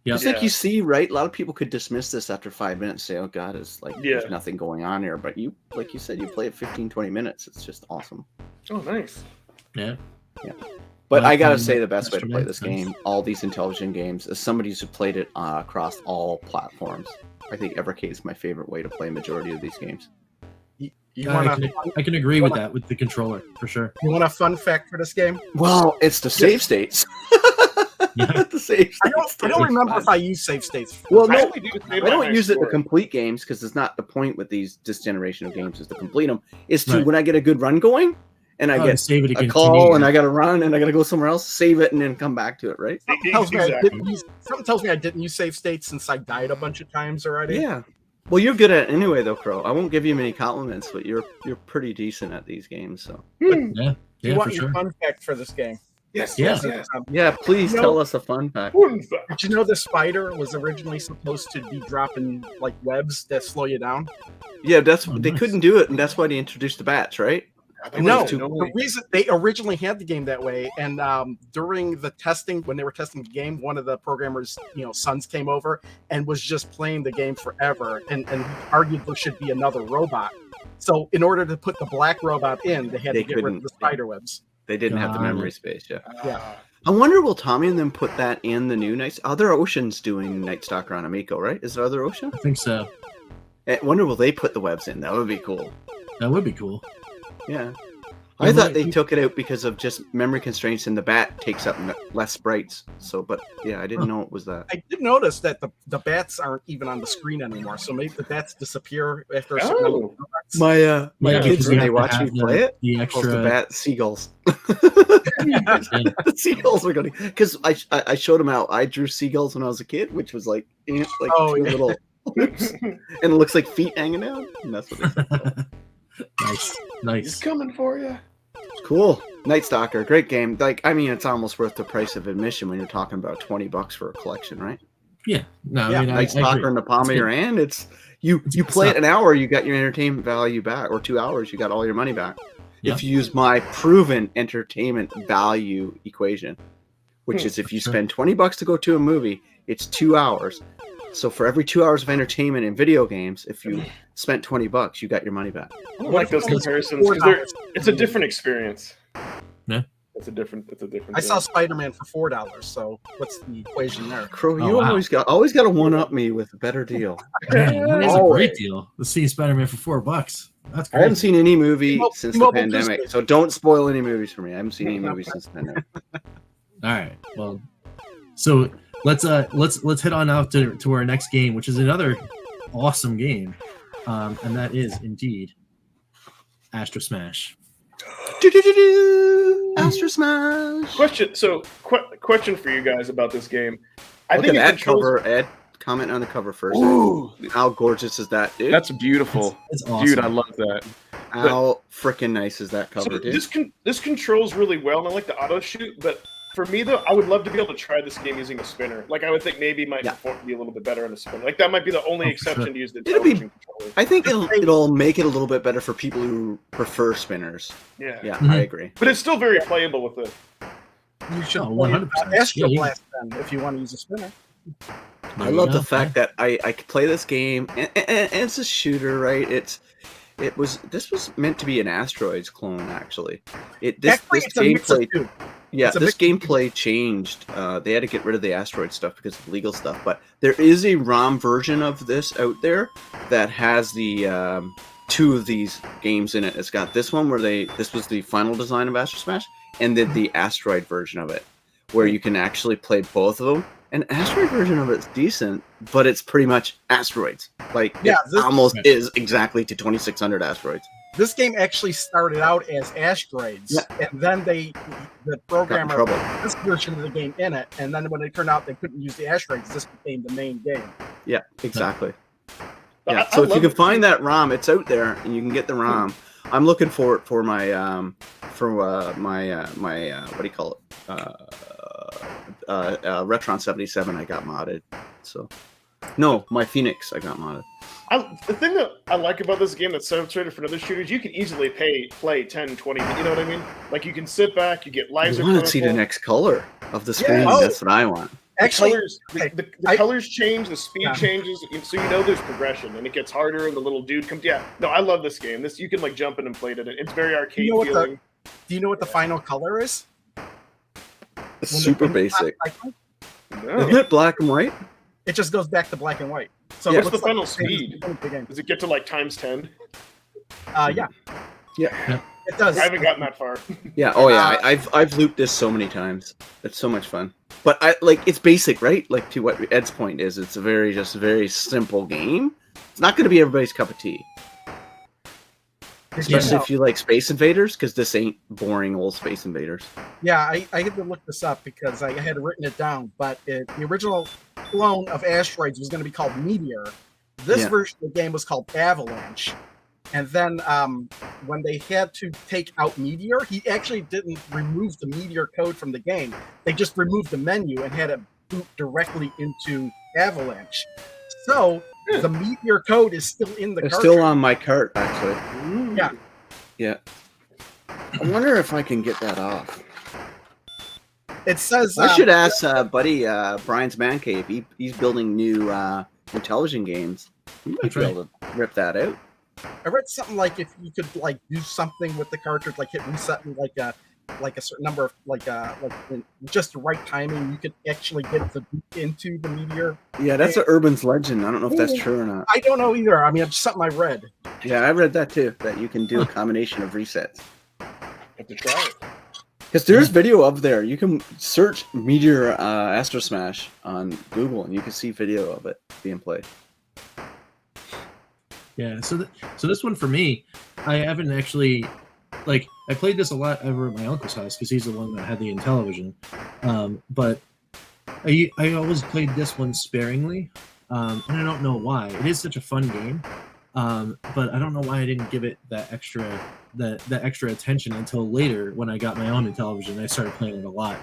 Yep. It's like you see, right? A lot of people could dismiss this after 5 minutes, say, "Oh God, it's like Yeah. there's nothing going on here." But you, like you said, you play it 15, 20 minutes. It's just awesome. Oh, nice. Yeah. But I gotta Like, say, the best way to play yesterday, this nice. game, all these Intellivision games, as somebody who's played it across all platforms, I think Evercade is my favorite way to play a majority of these games. I can agree with that with the controller for sure. You want a fun fact for this game? Well, it's the save states. Yeah. The save I states. don't remember if I use save states. Well, I no, only do the I save on don't use it to iScore. complete games because it's not the point with this generation of games is to complete them. It's to Right. when I get a good run going and I Oh, get save it a again. call and I got to run and I got to go somewhere else, save it and then come back to it, right? Something tells me I didn't use save states since I died a bunch of times already. Yeah. Well, you're good at it anyway, though, Crow. I won't give you many compliments, but you're pretty decent at these games. So Yeah, You yeah, for want your sure. fun fact for this game? Yes, Yeah. yes, yes. yeah, please No. tell us a fun fact. Fun fact. Did you know the spider was originally supposed to be dropping like webs that slow you down? Yeah, that's Oh, they nice. couldn't do it, and that's why they introduced the bats, right? No, too- the reason they originally had the game that way, and during the testing, when they were testing the game, one of the programmers, sons came over and was just playing the game forever, and argued there should be another robot. So in order to put the black robot in, they had They to get rid couldn't- of the spider webs. They didn't have the Got memory it. space. Yeah. Yeah. I wonder, will Tommy and them put that in the new Night? Other Ocean's doing Night Stalker on Amico, right? Is there Other Ocean? I think so. I wonder, will they put the webs in? That would be cool. That would be cool. Yeah. Yeah, I thought right. they took it out because of just memory constraints, and the bat takes up less sprites. So, but yeah, I didn't know it was that. I did notice that the bats aren't even on the screen anymore, so maybe the bats disappear after a certain number of robots. My Yeah, kids, because when you they have to watch have me play it, the calls the extra. bat seagulls. Yeah. The seagulls are going because I showed them how I drew seagulls when I was a kid, which was like Oh, two yeah. little loops, and it looks like feet hanging out, and that's what they said. Nice, He's nice. coming for you. Cool. Night Stalker, great game. Like, I mean, it's almost worth the price of admission when you're talking about $20 for a collection, right? Yeah, no, Yeah, I mean, I Night Stalker agree. in the palm It's of your good. hand. It's you good play stuff. it an hour, you got your entertainment value back, or 2 hours, you got all your money back. Yeah. If you use my proven entertainment value equation, which is if you Sure. spend $20 to go to a movie, it's 2 hours. So for every 2 hours of entertainment in video games, if you spent $20, you got your money back. I don't like those It's comparisons because $4. it's a different experience. Yeah. It's a different. I saw thing. Spider-Man for $4, so what's the equation there? Crow, Oh, you wow. always got to one up me with a better deal. Man, that is a Always. great deal. Let's see Spider-Man for $4. That's I haven't great. seen any movie T-Mobile- since the T-Mobile pandemic, Disney. so don't spoil any movies for me. I haven't seen any movies since the pandemic. All right. Well, so let's head on out to our next game, which is another awesome game, and that is indeed Astro Smash. Astro Smash. Question. So, question for you guys about this game. I Look think at it that controls. cover, Ed. Comment on the cover first. Ooh, How gorgeous is that, dude? That's beautiful. It's awesome. Dude, I love that. How freaking nice is that cover, so dude? this controls really well, and I like the auto shoot. But for me, though, I would love to be able to try this game using a spinner. Like, I would think maybe my Yeah. performance would be a little bit better on a spinner. Like, that might be the only Oh, for exception sure. to use the It'll be- television controller. I think it'll make it a little bit better for people who prefer spinners. Yeah. Yeah, Mhm. I agree. But it's still very playable with it. You should Oh, play 100%. Astro Yeah, Blast then if you want to use a spinner. There I you love go. the fact that I could play this game, and it's a shooter, right? This was meant to be an Asteroids clone, actually. This Actually, it's a mix of gameplay, two. yeah, it's a this mix of gameplay changed. They had to get rid of the Asteroid stuff because of legal stuff, but there is a ROM version of this out there that has the two of these games in it. It's got this one where this was the final design of Astro Smash, and then the Asteroid version of it, where you can actually play both of them. An Asteroid version of it's decent, but it's pretty much asteroids. Like, Yeah, it this- almost is exactly to 2600 asteroids. This game actually started out as Asteroids, Yeah. and then the Got in programmer trouble. put this version of the game in it, and then when it turned out they couldn't use the Asteroids, this became the main game. Yeah, exactly. But Yeah. I So if you love can it. find that ROM, it's out there, and you can get the ROM. I'm looking for it for my what do you call it? Retron 77. I got modded. So No, my Phoenix I got modded. The thing that I like about this game that's so frustrated for other shooters, you can easily play 10, 20, you know what I mean? Like, you can sit back, you get I laser want to see the purple. next color of the screen. oh. That's what I want. Actually, The colors change, the speed changes, so you know there's progression, and it gets harder, and the little dude comes. Yeah, no, I love this game. You can like jump in and play it. It's very arcade feeling. do you know what the final color is? It's super basic. No. Isn't it black and white? It just goes back to black and white. So What's it the looks like final the same speed? as the game. Does it get to like times 10? Yeah, Yeah. it does. I haven't gotten that far. Yeah. Oh yeah. I've looped this so many times. It's so much fun. But it's basic, right? Like to what Ed's point is, it's a very simple game. It's not going to be everybody's cup of tea, especially if you like Space Invaders, because this ain't boring old Space Invaders. Yeah, I had to look this up because I had written it down. But the original clone of Asteroids was going to be called Meteor. This version of the game was called Avalanche. And then when they had to take out Meteor, he actually didn't remove the Meteor code from the game. They just removed the menu and had it boot directly into Avalanche. So the Meteor code is still in the It's cartridge. still on my cart, actually. Yeah. Yeah. I wonder if I can get that off. It says... I should ask buddy Brian's Man Cave. He's building new Intellivision games. He might be able to rip that out. I read something like if you could like do something with the cartridge, like hit reset and like a certain number of like in just the right timing, you could actually get the boot into the Meteor. Yeah, that's an Urban's legend. I don't know if that's true or not. I don't know either. I mean, it's something I read. Yeah, I read that too. That you can do a combination of resets. Have to try it. Because there's video up there. You can search Meteor Astro Smash on Google, and you can see video of it being played. Yeah, so this one for me, I haven't actually, like, I played this a lot over at my uncle's house because he's the one that had the Intellivision, but I always played this one sparingly, and I don't know why. It is such a fun game, but I don't know why I didn't give it that extra attention until later when I got my own Intellivision. I started playing it a lot.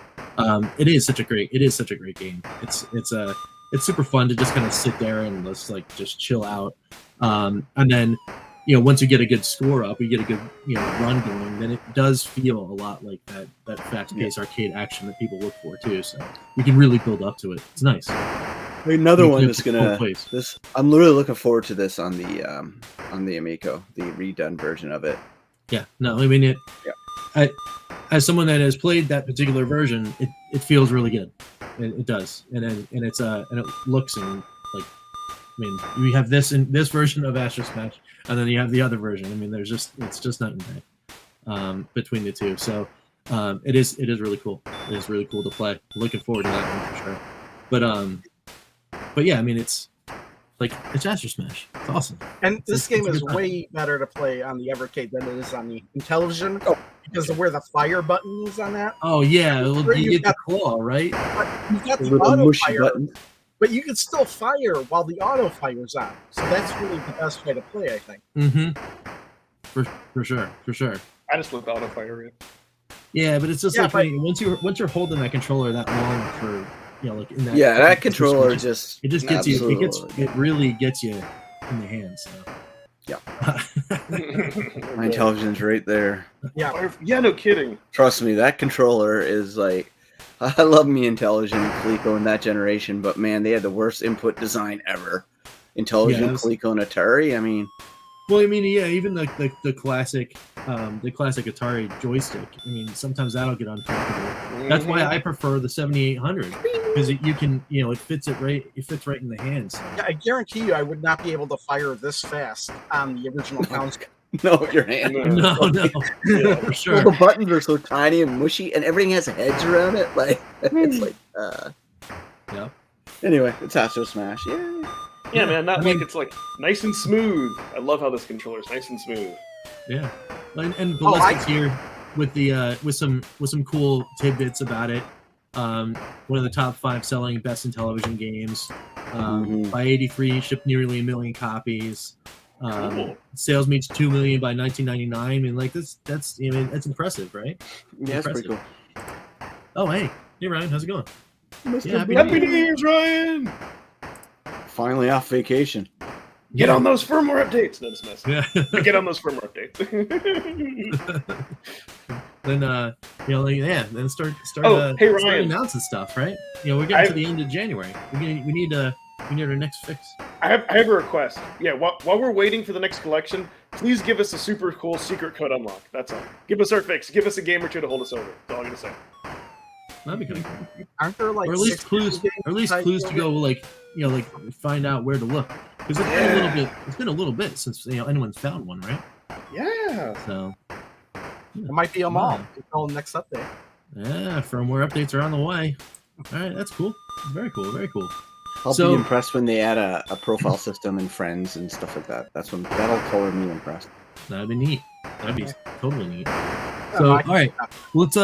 It is such a great game. It's super fun to just kind of sit there and just chill out. And then, once you get a good score up, you get a good, run going, then it does feel a lot like that fast-paced arcade action that people look for too. So you can really build up to it. It's nice. Another one that's I'm literally looking forward to this on the Amico, the redone version of it. Yeah, no, I mean as someone that has played that particular version, it feels really good. It does, and it looks and like. I mean, we have this in this version of Astro Smash, and then you have the other version. I mean, it's just night and day between the two. So it is really cool. It is really cool to play. Looking forward to that one for sure. But yeah, I mean, it's Astro Smash. It's awesome. And this game is way better to play on the Evercade than it is on the Intellivision because of where the fire button is on that. Oh yeah, you get the claw, right? But you've got the little auto mushy fire. button. But you can still fire while the auto fire's on. So that's really the best way to play, I think. Mm-hmm. For sure. I just looked auto fire in. Yeah, but it's just once you're holding that controller that long for like in that. Yeah, that controller it just gets you. It really gets you in the hands. So. Yeah. My Intellivision's right there. Yeah. Yeah, no kidding. Trust me, that controller is like. I love me Intellivision and Coleco in that generation, but man, they had the worst input design ever. Intellivision, Coleco, and Atari. I mean, well, I mean, yeah, even the classic Atari joystick. I mean, sometimes that'll get uncomfortable. That's why I prefer the 7800 because you can, it fits right in the hands. So. Yeah, I guarantee you, I would not be able to fire this fast on the original console. No, with your hand. No. Yeah, for sure. Well, the buttons are so tiny and mushy, and everything has hedge around it. Like it's like. Yeah. Anyway, it's Astro Smash. Yeah, man. It's like nice and smooth. I love how this controller is nice and smooth. Yeah, and Ballistic's here with the with some cool tidbits about it. One of the top 5 selling best Intellivision games. By '83, shipped nearly 1 million copies. Cool. Sales meets 2 million by 1999. I mean, like that's impressive, right? Yeah, that's pretty cool. Oh, hey, Ryan, how's it going? Yeah, Happy New Year's, Ryan! Finally off vacation. Get on those firmware updates. No, just mess. Yeah. Get on those firmware updates. Then then start hey, Ryan. announcing stuff, right? We're getting to the end of January. We need our next fix. I have a request. Yeah, while we're waiting for the next collection, please give us a super cool secret code unlock. That's all. Give us our fix. Give us a game or two to hold us over. That's all I'm gonna say. That'd be kind of cool. Aren't there like Or at least clues to go find out where to look, because it's been a little bit since anyone's found one, right? Yeah. So It might be them all until the next update. yeah, firmware updates are on the way. All right, that's cool. Very cool. Very cool. I'll be impressed when they add a profile system and friends and stuff like that. That'll totally me impressed. That'd be neat. That'd be totally neat. So all right, let's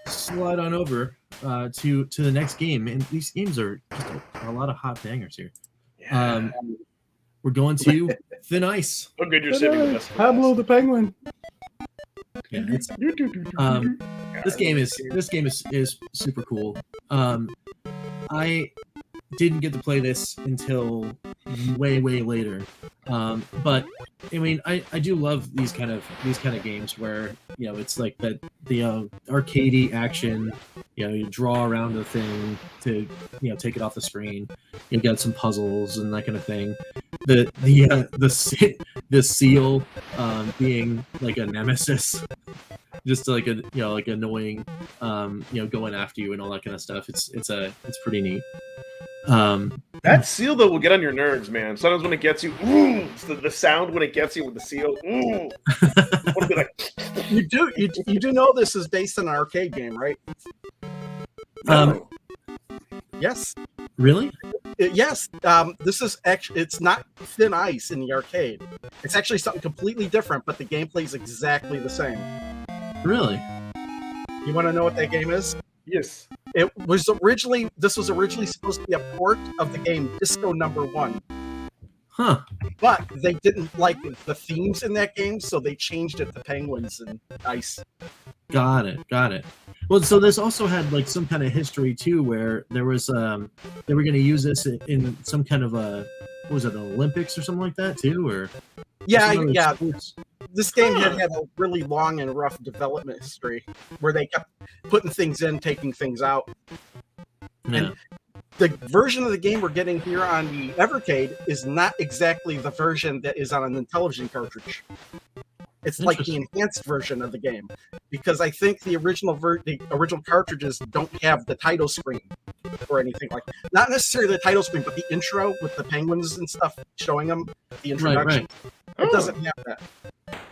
slide on over to the next game. And these games are just a lot of hot bangers here. Yeah. We're going to Thin Ice. Oh, good, you're saving the best. Pablo the Penguin. Yeah, this game is super cool. I didn't get to play this until way later, but I mean I do love these kind of games where it's like the arcadey action. You draw around the thing to take it off the screen. You got some puzzles and that kind of thing. The seal being like a nemesis, just like annoying, going after you and all that kind of stuff. It's pretty neat. That seal though will get on your nerves, man. Sometimes when it gets you, ooh, the sound when it gets you with the seal, ooh. It'll be like, You do know this is based on an arcade game, right? no. Yes. Really? Yes. This is actually, it's not Thin Ice in the arcade. It's actually something completely different, but the gameplay is exactly the same. Really? You want to know what that game is? Yes. This was originally supposed to be a port of the game Disco Number 1. Huh. But they didn't like the themes in that game, so they changed it to penguins and ice. Got it. Well, so this also had like some kind of history too, where there was they were going to use this in some kind of an Olympics or something like that too, or yeah. Sports. This game had a really long and rough development history where they kept putting things in, taking things out. Yeah. And the version of the game we're getting here on the Evercade is not exactly the version that is on an Intellivision cartridge. It's like the enhanced version of the game, because I think the original cartridges don't have the title screen or anything like that. Not necessarily the title screen, but the intro with the penguins and stuff showing them the introduction. Right. It doesn't have that.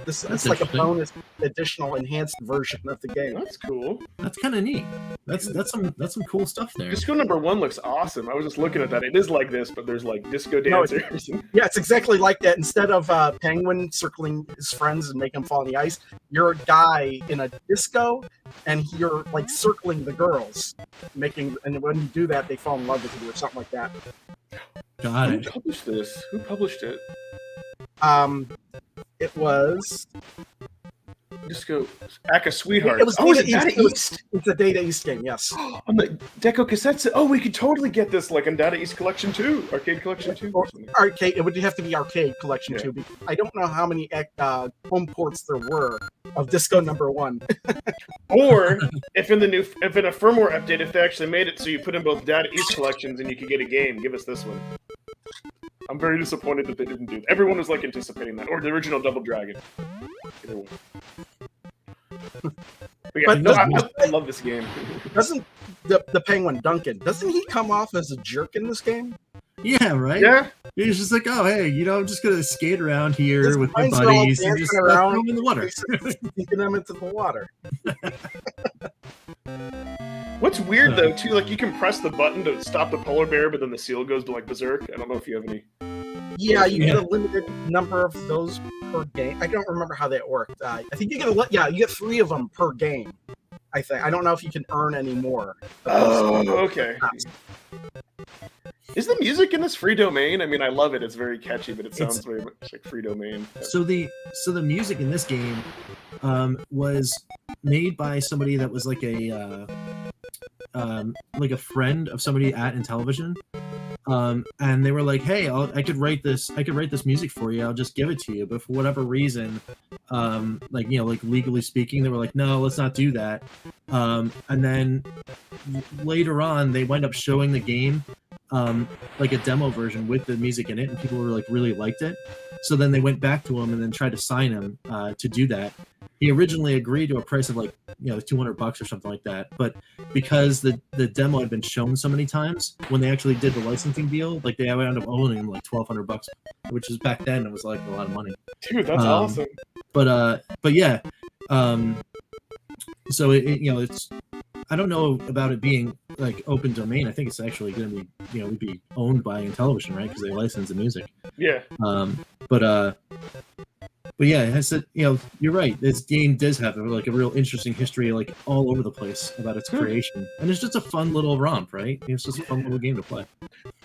It's like a bonus, additional, enhanced version of the game. That's cool. That's kind of neat. That's some cool stuff there. Disco Number 1 looks awesome. I was just looking at that. It is like this, but there's like disco dancers. Yeah, it's exactly like that. Instead of Penguin circling his friends and making them fall on the ice, you're a guy in a disco, and you're like circling the girls, and when you do that, they fall in love with you or something like that. Got it. Who published this? Who published it? It was Disco Aka Sweetheart. It was Data East. It's a Data East game, yes. On the Deco cassettes. Oh, we could totally get this like on Data East Collection 2, Arcade Collection 2. Arcade. It would have to be Arcade Collection 2. Because I don't know how many home ports there were of Disco Number 1. Or if in a firmware update, if they actually made it so you put in both Data East collections and you could get a game, give us this one. I'm very disappointed that they didn't do that. Everyone was like anticipating that, or the original Double Dragon. Either one. I love this game. Doesn't the Penguin Duncan? Doesn't he come off as a jerk in this game? Yeah, right. Yeah, he's just like, oh, hey, I'm just gonna skate around here with my buddies and just throw them in the water, sneaking them into the water. What's weird though, too, like you can press the button to stop the polar bear, but then the seal goes to like berserk. I don't know if you have any. Yeah, you get a limited number of those per game. I don't remember how that worked. I think you get 3 of them per game. I think. I don't know if you can earn any more. Oh, okay. Is the music in this free domain? I mean, I love it. It's very catchy, but it sounds very much like free domain. So the music in this game was made by somebody that was like a friend of somebody at Intellivision. And they were like, "Hey, I could write this music for you. I'll just give it to you." But for whatever reason, like legally speaking, they were like, "No, let's not do that." And then later on, they wind up showing the game, like a demo version with the music in it, and people were like really liked it. So then they went back to him and then tried to sign him to do that. He originally agreed to a price of like $200 or something like that, but because the demo had been shown so many times, when they actually did the licensing deal, like they wound up owing him like $1,200, which is back then it was like a lot of money. Dude, that's awesome. But yeah, so it's, I don't know about it being like open domain. I think it's actually going to be would be owned by Intellivision, right? Because they license the music. Yeah. But yeah, I said, you're right. This game does have like a real interesting history, like all over the place about its creation, and it's just a fun little romp, right? It's just a fun little game to play.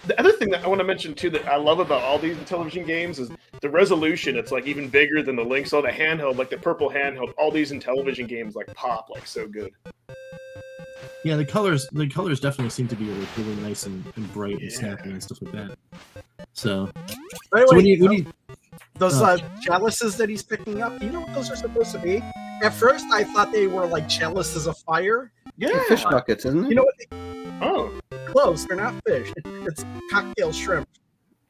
The other thing that I want to mention too that I love about all these Intellivision games is the resolution. It's like even bigger than the Link. So the handheld, like the purple handheld, all these Intellivision games like pop like so good. Yeah, the colors definitely seem to be like really nice and bright and snappy and stuff like that. So, what do you those chalices that he's picking up, you know what those are supposed to be? At first, I thought they were like chalices of fire. Yeah, fish buckets, isn't it? You know what? Close. They're not fish. It's cocktail shrimp.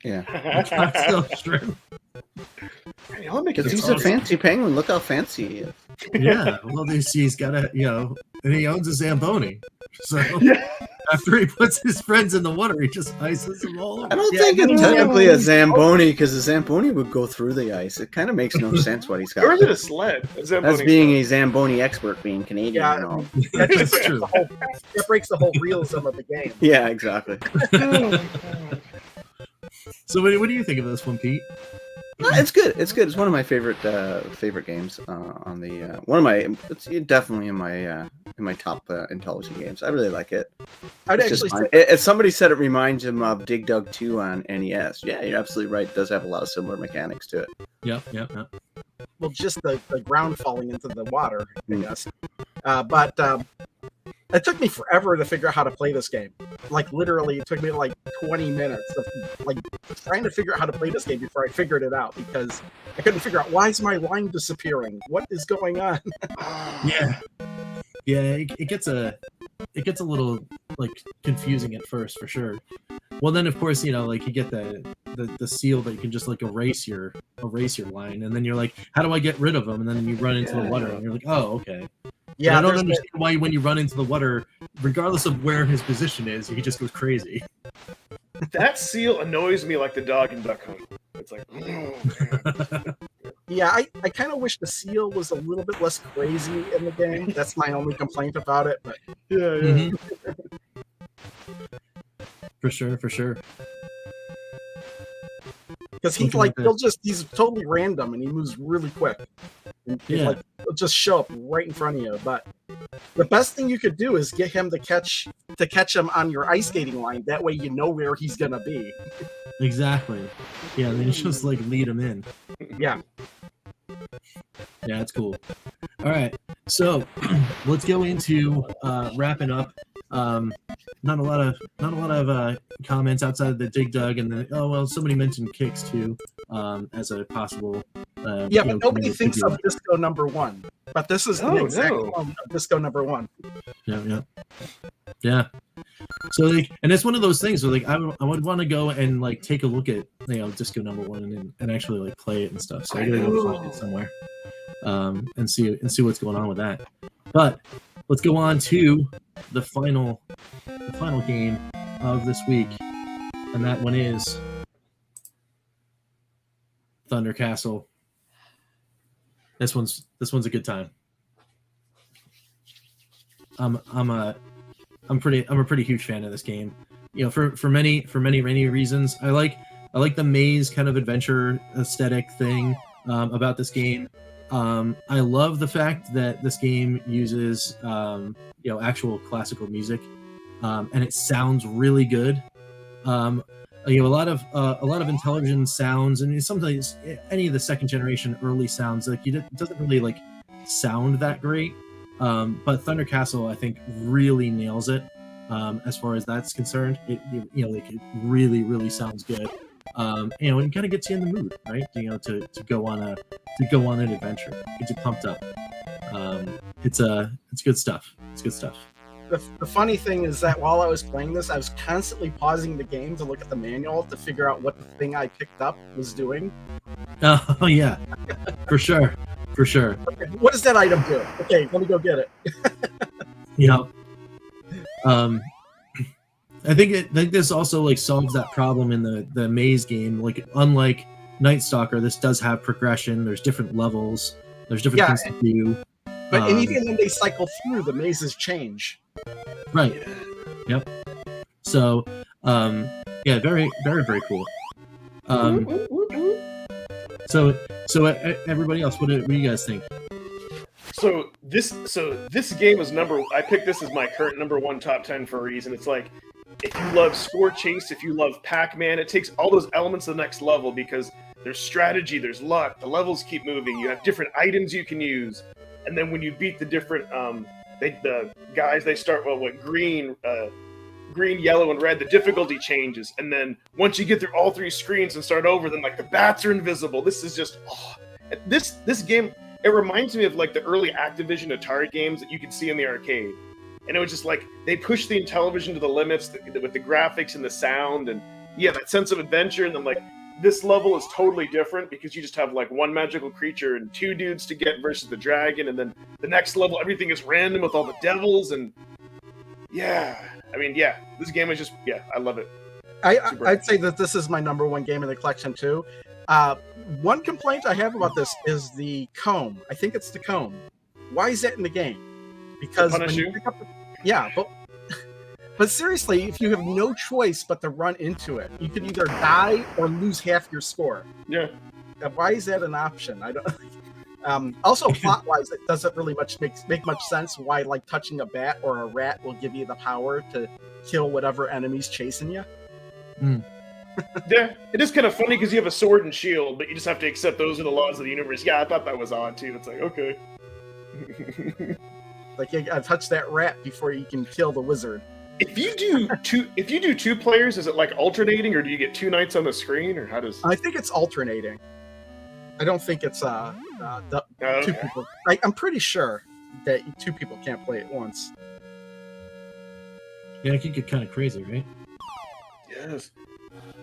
Yeah, cocktail shrimp. Because he's a fancy penguin. Look how fancy he is. Yeah, well, he's got a and he owns a Zamboni. So after he puts his friends in the water, he just ices them all over. I don't think it's technically a Zamboni because a Zamboni would go through the ice. It kind of makes no sense what he's got. Or is it a sled? That's being a Zamboni expert, being Canadian. Yeah, that's true. That breaks the whole realism of the game. Yeah, exactly. So what do you think of this one, Pete? It's good. It's good. It's one of my favorite games on the It's definitely in my top Intellivision games. I really like it. As somebody said, it reminds him of Dig Dug 2 on NES. Yeah, you're absolutely right. It does have a lot of similar mechanics to it. Yeah. Well, just the ground falling into the water, I guess. But it took me forever to figure out how to play this game. Like, literally, it took me like 20 minutes of like trying to figure out how to play this game before I figured it out, because I couldn't figure out, why is my line disappearing? What is going on? Yeah, it gets a little like confusing at first, for sure. Well, then of course, like you get the seal that you can just like erase your line, and then you're like, how do I get rid of them? And then you run into the water, and you're like, oh, okay. Yeah, but I don't understand why when you run into the water, regardless of where his position is, he just goes crazy. That seal annoys me like the dog in Duck Hunt. It's like, yeah, I kind of wish the seal was a little bit less crazy in the game. That's my only complaint about it. But yeah. Mm-hmm. For sure. Because he's totally random and he moves really quick. And he'll just show up right in front of you. But the best thing you could do is get him to catch him on your ice skating line. That way you know where he's gonna be. Exactly. Yeah, then you just like lead him in. Yeah. Yeah, it's cool. All right, so let's go into wrapping up. Not a lot of comments outside of the Dig Dug, and then somebody mentioned Kicks too, as a possible. But nobody thinks of Disco number 1. But this is the exact one of Disco number 1. Yeah. So and it's one of those things where I would want to go and like take a look at Disco number 1 and actually like play it and stuff. So I gotta go find it somewhere, and see what's going on with that. But let's go on to the final game of this week, and that one is Thunder Castle. This one's a good time. I'm a pretty huge fan of this game. For many reasons. I like the maze kind of adventure aesthetic thing about this game. I love the fact that this game uses actual classical music, and it sounds really good. A lot of Intellivision sounds, and sometimes any of the second generation early sounds, like it doesn't really like sound that great. But Thunder Castle, I think, really nails it. as far as that's concerned. It like it really sounds good. And it kind of gets you in the mood, right? To go on an adventure, gets you pumped up. It's good stuff. It's good stuff. The funny thing is that while I was playing this, I was constantly pausing the game to look at the manual to figure out what the thing I picked up was doing. Oh yeah, for sure. Okay, what does that item do? Okay, let me go get it. Yeah. I think this also like solves that problem in the maze game. Like unlike Night Stalker, this does have progression. There's different levels. There's different things to do. But and even when they cycle through, the mazes change. Right. Yep. So, yeah, very cool. So everybody else, what do you guys think? So this game is I picked this as my current number 1 top 10 for a reason. It's like, if you love Score Chase, if you love Pac-Man, it takes all those elements to the next level because there's strategy, there's luck, the levels keep moving, you have different items you can use, and then when you beat the different the guys, they start green, yellow, and red. The difficulty changes, and then once you get through all 3 screens and start over, then like the bats are invisible. This is just this game. It reminds me of like the early Activision Atari games that you could see in the arcade, and it was just like they pushed the Intellivision to the limits with the graphics and the sound, and that sense of adventure. And then like this level is totally different because you just have like 1 magical creature and 2 dudes to get versus the dragon, and then the next level everything is random with all the devils, and this game is just I love it. I'd say that this is my number 1 game in the collection too. One complaint I have about this is the comb. I think it's the comb. Why is that in the game? Because when you pick up but seriously, if you have no choice but to run into it, you could either die or lose half your score. Yeah. Why is that an option? I don't. Also, plot-wise, it doesn't really make much sense why like touching a bat or a rat will give you the power to kill whatever enemy's chasing you. Yeah, it is kind of funny because you have a sword and shield, but you just have to accept those are the laws of the universe. Yeah, I thought that was odd too. It's like, okay. Like you gotta touch that rat before you can kill the wizard. If you do 2 players, is it like alternating, or do you get 2 knights on the screen, or how does? I think it's alternating. I don't think it's 2 people. I'm pretty sure that 2 people can't play at once. Yeah, it could get kind of crazy, right? Yes.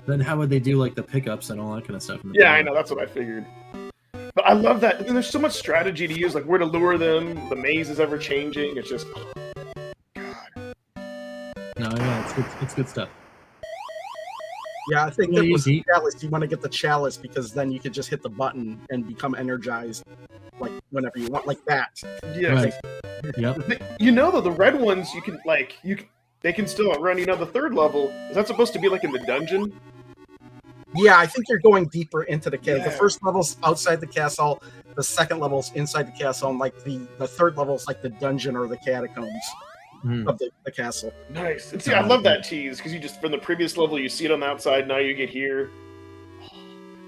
Then how would they do like the pickups and all that kind of stuff? I know, that's what I figured. But I love that. And there's so much strategy to use, like where to lure them. The maze is ever changing. It's just, God. No, yeah, it's good stuff. Yeah, I think that was the chalice. You want to get the chalice because then you could just hit the button and become energized, like whenever you want, like that. Yeah. Right. Yep. Though the red ones, they can still outrun. The 3rd level, is that supposed to be like in the dungeon? Yeah, I think you're going deeper into the castle. Yeah. The first level's outside the castle, the 2nd level's inside the castle, and like the 3rd level's like the dungeon or the catacombs of the castle. Nice. And see, I love that tease because you just from the previous level you see it on the outside. Now you get here.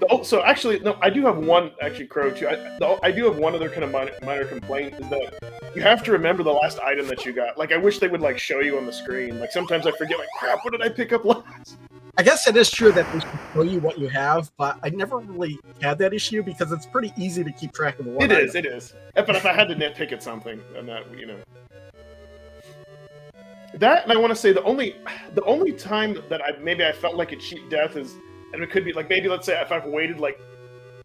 Oh, so actually, no, I do have one Crow too. I do have one other kind of minor complaint is that you have to remember the last item that you got. Like, I wish they would like show you on the screen. Like sometimes I forget. Like, crap, what did I pick up last? I guess it is true that they should show you what you have, but I never really had that issue because it's pretty easy to keep track of the one. It is. But if I had to nitpick at something, then that That, and I want to say the only time that I felt like a cheat death is, and it could be like maybe let's say if I've waited like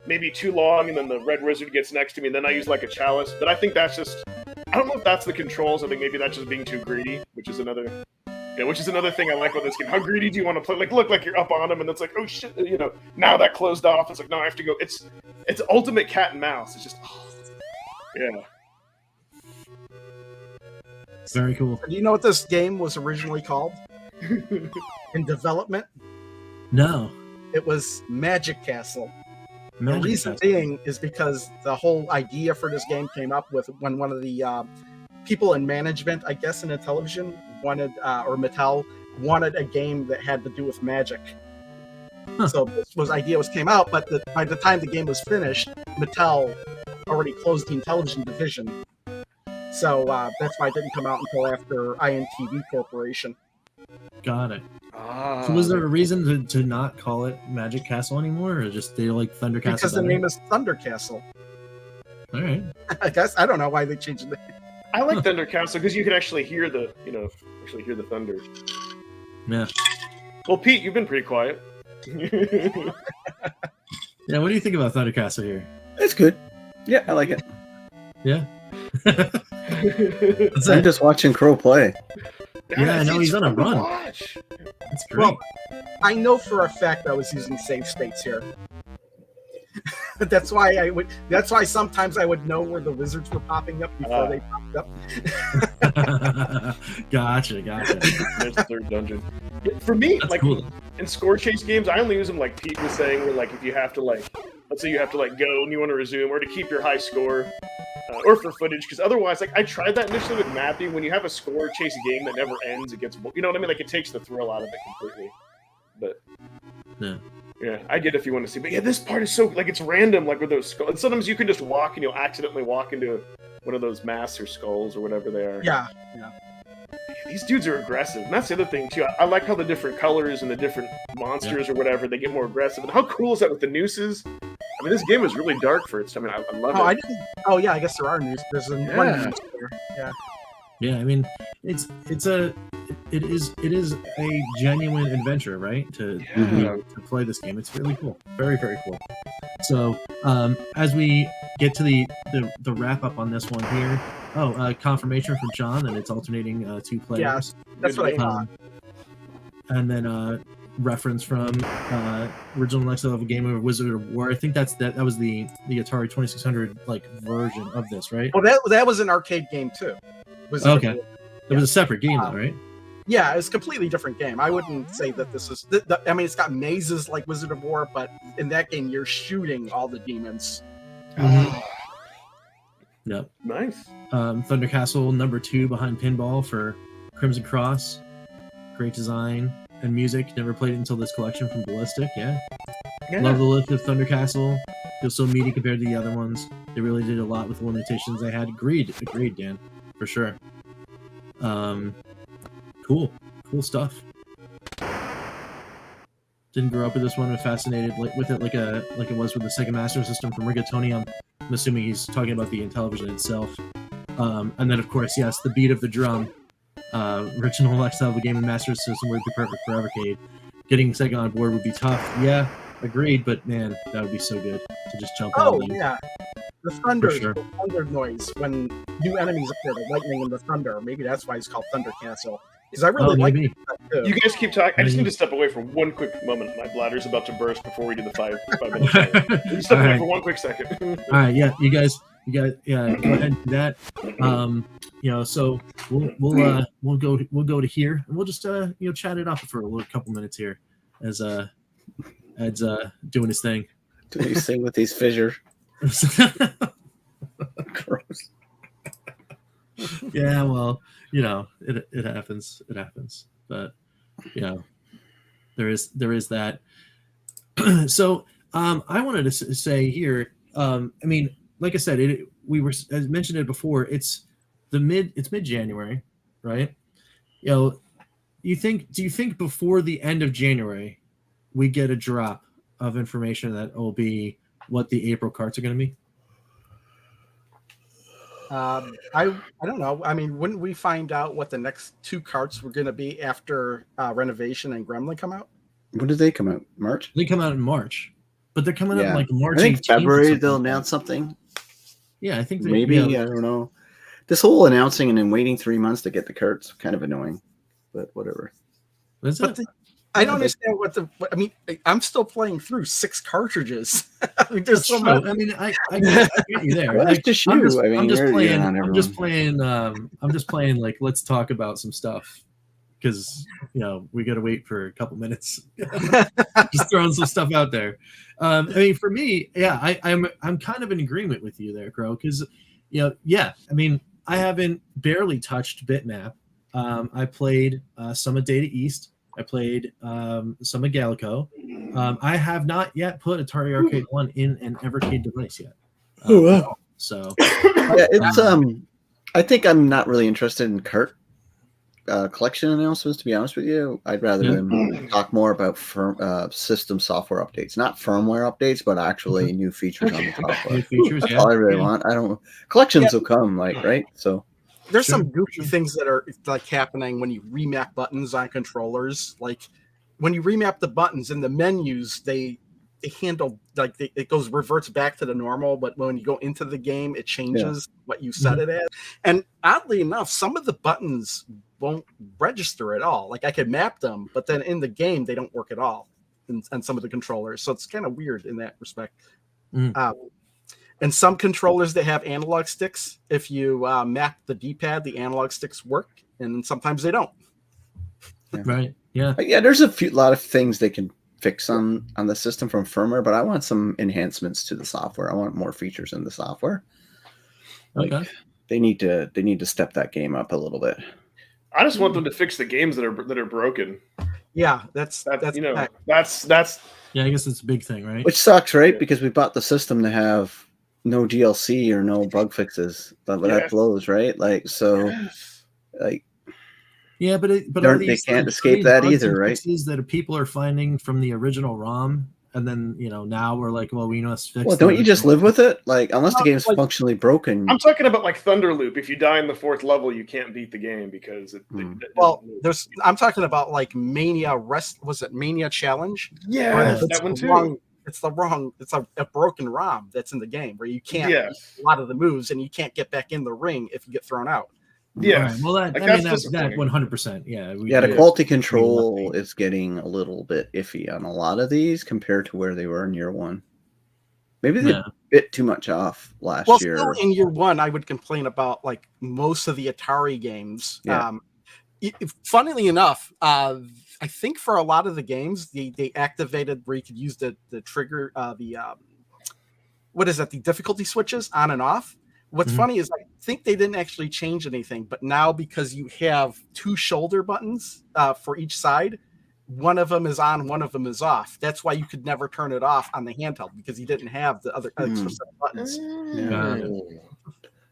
maybe too long and then the red wizard gets next to me and then I use like a chalice, but I think that's just, I don't know if that's the controls. I think maybe that's just being too greedy, which is another thing I like about this game. How greedy do you want to play? Like look like you're up on them and it's like, oh shit, now that closed off. It's like, no, I have to go. It's ultimate cat and mouse. It's just, yeah. Very cool. Do you know what this game was originally called? In development? No. It was Magic Castle. The Magic reason Castle. being is because the whole idea for this game came up with when one of the people in management, I guess in Intellivision, wanted, or Mattel, wanted a game that had to do with magic. Huh. So this idea came out, but by the time the game was finished, Mattel already closed the Intellivision division. So that's why it didn't come out until after INTV Corporation. Got it. Ah, So was there a reason to not call it Magic Castle anymore, or just they like Thunder Castle? Because the name is Thunder Castle. All right. I guess I don't know why they changed the name. I like Thunder Castle because you can actually hear the thunder. Yeah. Well, Pete, you've been pretty quiet. Yeah. What do you think about Thunder Castle here? It's good. Yeah, I like it. Yeah. I'm just watching Crow play. Yeah, I know he's on a fun to run. watch. That's great. Well, I know for a fact I was using save states here. That's why sometimes I would know where the wizards were popping up before they popped up. Gotcha. There's the third dungeon. Yeah, for me, That's like cool. in score chase games, I only use them like Pete was saying, where like if you have to let's say you have to go and you want to resume, or to keep your high score, or for footage, because otherwise, like I tried that initially with Mappy. When you have a score chase game that never ends, it gets, you know what I mean? Like it takes the thrill out of it completely. But yeah, I get it if you want to see. But yeah, this part is so it's random, like with those skulls. And sometimes you can just walk and you'll accidentally walk into one of those masks or skulls or whatever they are. Yeah. These dudes are aggressive, and that's the other thing too. I like how the different colors and the different monsters or whatever, they get more aggressive. And how cool is that with the nooses? I mean, this game is really dark for its. I mean, I love it. I didn't. Oh yeah, I guess there are news. There's one news there. Yeah. Yeah, I mean, it is a genuine adventure, right? To play this game, it's really cool, very very cool. So as we get to the wrap up on this one here, confirmation from John that it's alternating 2 players. Yeah, that's what I thought. And then reference from original next level game of Wizard of War. I think that was the Atari 2600 version of this, right? Well, that was an arcade game too. Okay. It was a separate game, though, right? Yeah, it's a completely different game. I wouldn't say that this is. I mean, it's got mazes like Wizard of War, but in that game, you're shooting all the demons. Yep. Nice. Thunder Castle #2 behind Pinball for Crimson Cross. Great design and music. Never played it until this collection from Ballistic. Yeah. Love the look of Thunder Castle. Feels so meaty compared to the other ones. They really did a lot with the limitations they had. Agreed, Dan. For sure. Cool stuff. Didn't grow up with this one, but fascinated with it like it was with the Sega Master System from Rigatoni. I'm assuming he's talking about the Intellivision itself. And then of course, yes, the beat of the drum. Original Lexel Game and Master System would be perfect for Evercade. Getting Sega on board would be tough. Yeah, agreed, but man, that would be so good to just jump on. Oh yeah. The thunder, sure. the thunder noise when new enemies appear, the lightning and the thunder. Maybe that's why it's called Thunder Castle. Because I really like that too. You guys keep talking. I just need to step away for one quick moment. My bladder's about to burst before we do the 5 minute timer. Just step away for one quick second. All right, yeah, you guys, yeah, go ahead and do that. So we'll go to here, and we'll just chat it up for a couple minutes here as Ed's doing his thing. Doing his thing with these fissures. Gross. Yeah, well, it happens. But there is that. So I wanted to say here, I mean, like I said, as mentioned it before, it's mid-January, right? Do you think before the end of January we get a drop of information that will be what the April carts are going to be? I don't know. I mean, wouldn't we find out what the next 2 carts were going to be after Renovation and Gremlin come out? When did they come out? March? They come out in March, but they're coming out in March. I think February they'll announce something. Yeah, I think maybe. I don't know. This whole announcing and then waiting 3 months to get the carts kind of annoying, but whatever. I don't understand I mean, I'm still playing through 6 cartridges. I mean, there's so much. I mean, I get you there. Well, I'm just playing. Like, let's talk about some stuff because we got to wait for a couple minutes. Just throwing some stuff out there. I mean, for me, yeah, I'm kind of in agreement with you there, Crow, because I mean, I haven't barely touched Bitmap. I played some of Data East. I played some of Gallico. I have not yet put Atari Arcade 1 in an Evercade device yet. Oh wow! So yeah, it's I think I'm not really interested in cart collection announcements, to be honest with you. I'd rather them talk more about system software updates, not firmware updates, but actually new features on the software. New features, That's all I really want. I don't. Collections will come, like, right? So There's some goofy things that are like happening when you remap buttons on controllers. Like when you remap the buttons in the menus, they handle like it reverts back to the normal, but when you go into the game, it changes what you set it as. And oddly enough, some of the buttons won't register at all. Like I could map them, but then in the game they don't work at all on some of the controllers. So it's kind of weird in that respect. And some controllers that have analog sticks, if you map the D-pad, the analog sticks work, and sometimes they don't. Right. Yeah. Yeah, there's a lot of things they can fix on the system from firmware, but I want some enhancements to the software. I want more features in the software. Like, they need to step that game up a little bit. I just want them to fix the games that are broken. Yeah, that's Yeah, I guess it's a big thing, right? Which sucks, right? Because we bought the system to have no DLC or no bug fixes. That blows, right? Like, so, like, yeah, but they can't escape that either, right? That people are finding from the original ROM, and then now we're like, well, we must fix. Well, don't you just live with it? Like, unless the game's functionally broken. I'm talking about like Thunder Loop. If you die in the 4th level, you can't beat the game because I'm talking about like Mania was it Mania Challenge? Yeah, that one too. It's a broken ROM that's in the game where you can't do a lot of the moves and you can't get back in the ring if you get thrown out. Yeah, right. Well, that's 100%. Yeah, the quality control is getting a little bit iffy on a lot of these compared to where they were in year 1. Maybe they're a bit too much off last year. Still in year 1, I would complain about like most of the Atari games. Yeah. Funnily enough, I think for a lot of the games, they activated where you could use the trigger, the difficulty switches on and off. What's funny is I think they didn't actually change anything, but now because you have 2 shoulder buttons for each side, one of them is on, one of them is off. That's why you could never turn it off on the handheld because you didn't have the other extra set of buttons.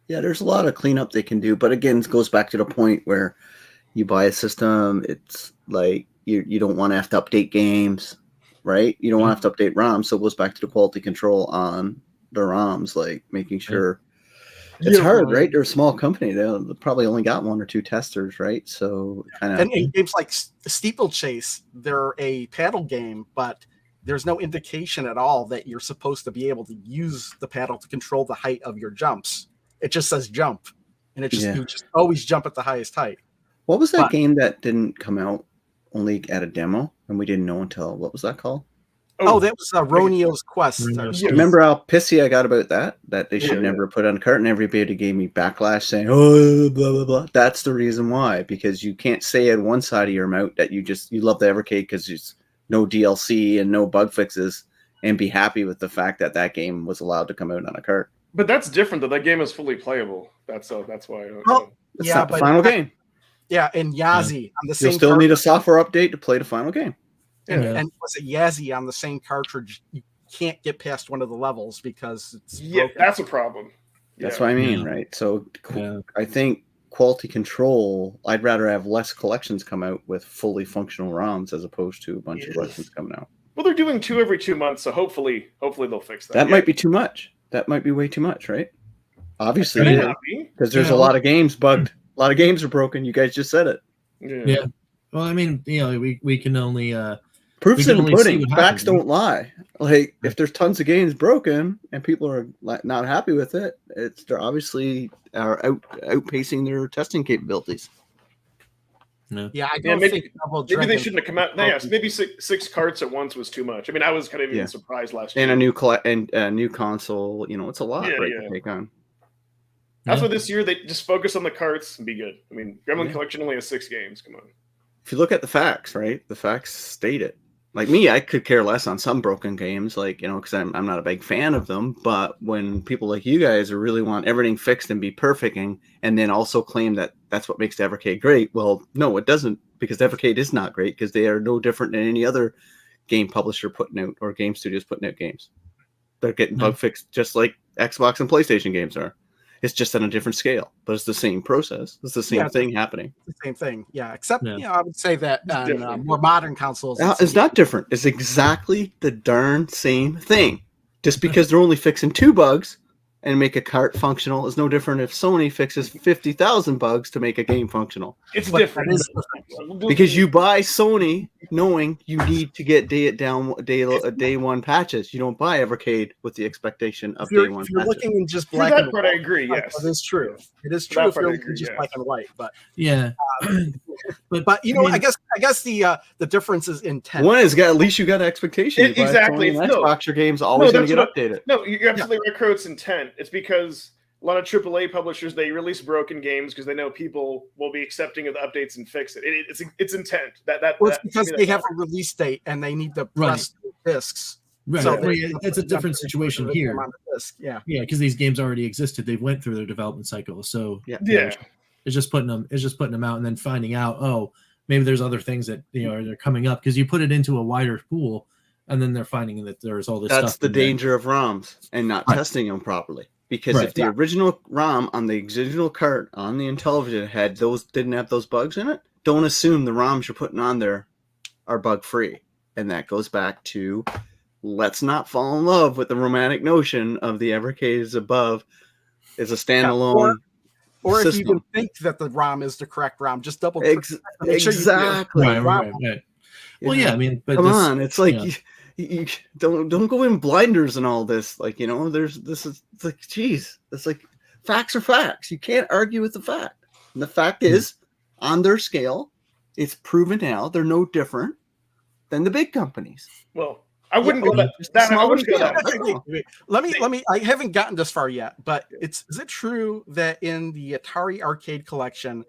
Yeah, there's a lot of cleanup they can do, but again, it goes back to the point where you buy a system, it's like you don't want to have to update games, right? You don't want to have to update ROMs, so it goes back to the quality control on the ROMs, like making sure. It's hard, right? They're a small company. They probably only got 1 or 2 testers, right? So and in games like Steeplechase, they're a paddle game, but there's no indication at all that you're supposed to be able to use the paddle to control the height of your jumps. It just says jump, and you just always jump at the highest height. What was that game that didn't come out only at a demo, and we didn't know until what was that called? Oh, that was Ronio's Quest. Remember how pissy I got about that they should never put on cart, and everybody gave me backlash saying, oh, blah, blah, blah. That's the reason why, because you can't say at one side of your mouth that you love the Evercade because there's no DLC and no bug fixes and be happy with the fact that game was allowed to come out on a cart. But that's different, though. That game is fully playable. That's why. It's not the final game. Yeah, and Yazzie on the same. You'll still need a software update to play the final game. And was it Yazzie on the same cartridge? You can't get past one of the levels because it's broken. That's a problem. That's what I mean, right? So I think quality control. I'd rather have less collections come out with fully functional ROMs as opposed to a bunch of collections coming out. Well, they're doing 2 every 2 months, so hopefully they'll fix that. That might be too much. That might be way too much, right? Obviously, because there's a lot of games bugged. A lot of games are broken. You guys just said it. Yeah. Well, I mean, we can only proofs in the pudding. Facts don't lie. Like if there's tons of games broken and people are not happy with it, they're obviously outpacing their testing capabilities. Yeah, I don't think maybe they shouldn't have come out. Yes, maybe six carts at once was too much. I mean, I was kind of even surprised last year. And a new console. It's a lot to take on. That's why this year they just focus on the carts and be good. I mean, Gremlin Collection only has 6 games. Come on. If you look at the facts, right? The facts state it. Like me, I could care less on some broken games, because I'm not a big fan of them. But when people like you guys really want everything fixed and be perfect, and then also claim that that's what makes the Evercade great, well, no, it doesn't, because the Evercade is not great because they are no different than any other game publisher putting out or game studios putting out games. They're getting bug fixed just like Xbox and PlayStation games are. It's just on a different scale, but it's the same process. It's the same thing happening. The same thing, yeah. Except I would say that on more modern consoles, it's not different. It's exactly the darn same thing. Just because they're only fixing 2 bugs and make a cart functional is no different if Sony fixes 50,000 bugs to make a game functional. It's different. Because you buy Sony knowing you need to get day one patches. You don't buy Evercade with the expectation of day one. If you're looking in just For black that and part, white, I agree. Yes, it is true. It is true if you're looking just black and white. But but you know, I guess the difference is intent. One is at least you got an expectation. Exactly. Xbox, your game's always going to get updated. No, you're absolutely right, Crow. It's intent. It's because a lot of AAA publishers, they release broken games because they know people will be accepting of the updates and fix it. It's intent. It's because they have a release date and they need to press discs. Right. So it's a different situation here. Yeah, because these games already existed. They went through their development cycle. So it's just putting them out and then finding out, oh, maybe there's other things that they're coming up, because you put it into a wider pool and then they're finding that there's all this stuff. That's the danger of ROMs and not testing them properly. Because if the original ROM on the original cart on the Intellivision didn't have those bugs in it, don't assume the ROMs you're putting on there are bug free. And that goes back to, let's not fall in love with the romantic notion of the Evercade is above as a standalone. Or system. if you think that the ROM is the correct ROM, just double check. Exactly. Right. Well, yeah, I mean, but come on, it's like you don't go in blinders and all this. Like, this is like, geez, it's like facts are facts. You can't argue with the fact. And the fact is, on their scale, it's proven now they're no different than the big companies. Well, I wouldn't go that. Let me. I haven't gotten this far yet, but is it true that in the Atari Arcade collection,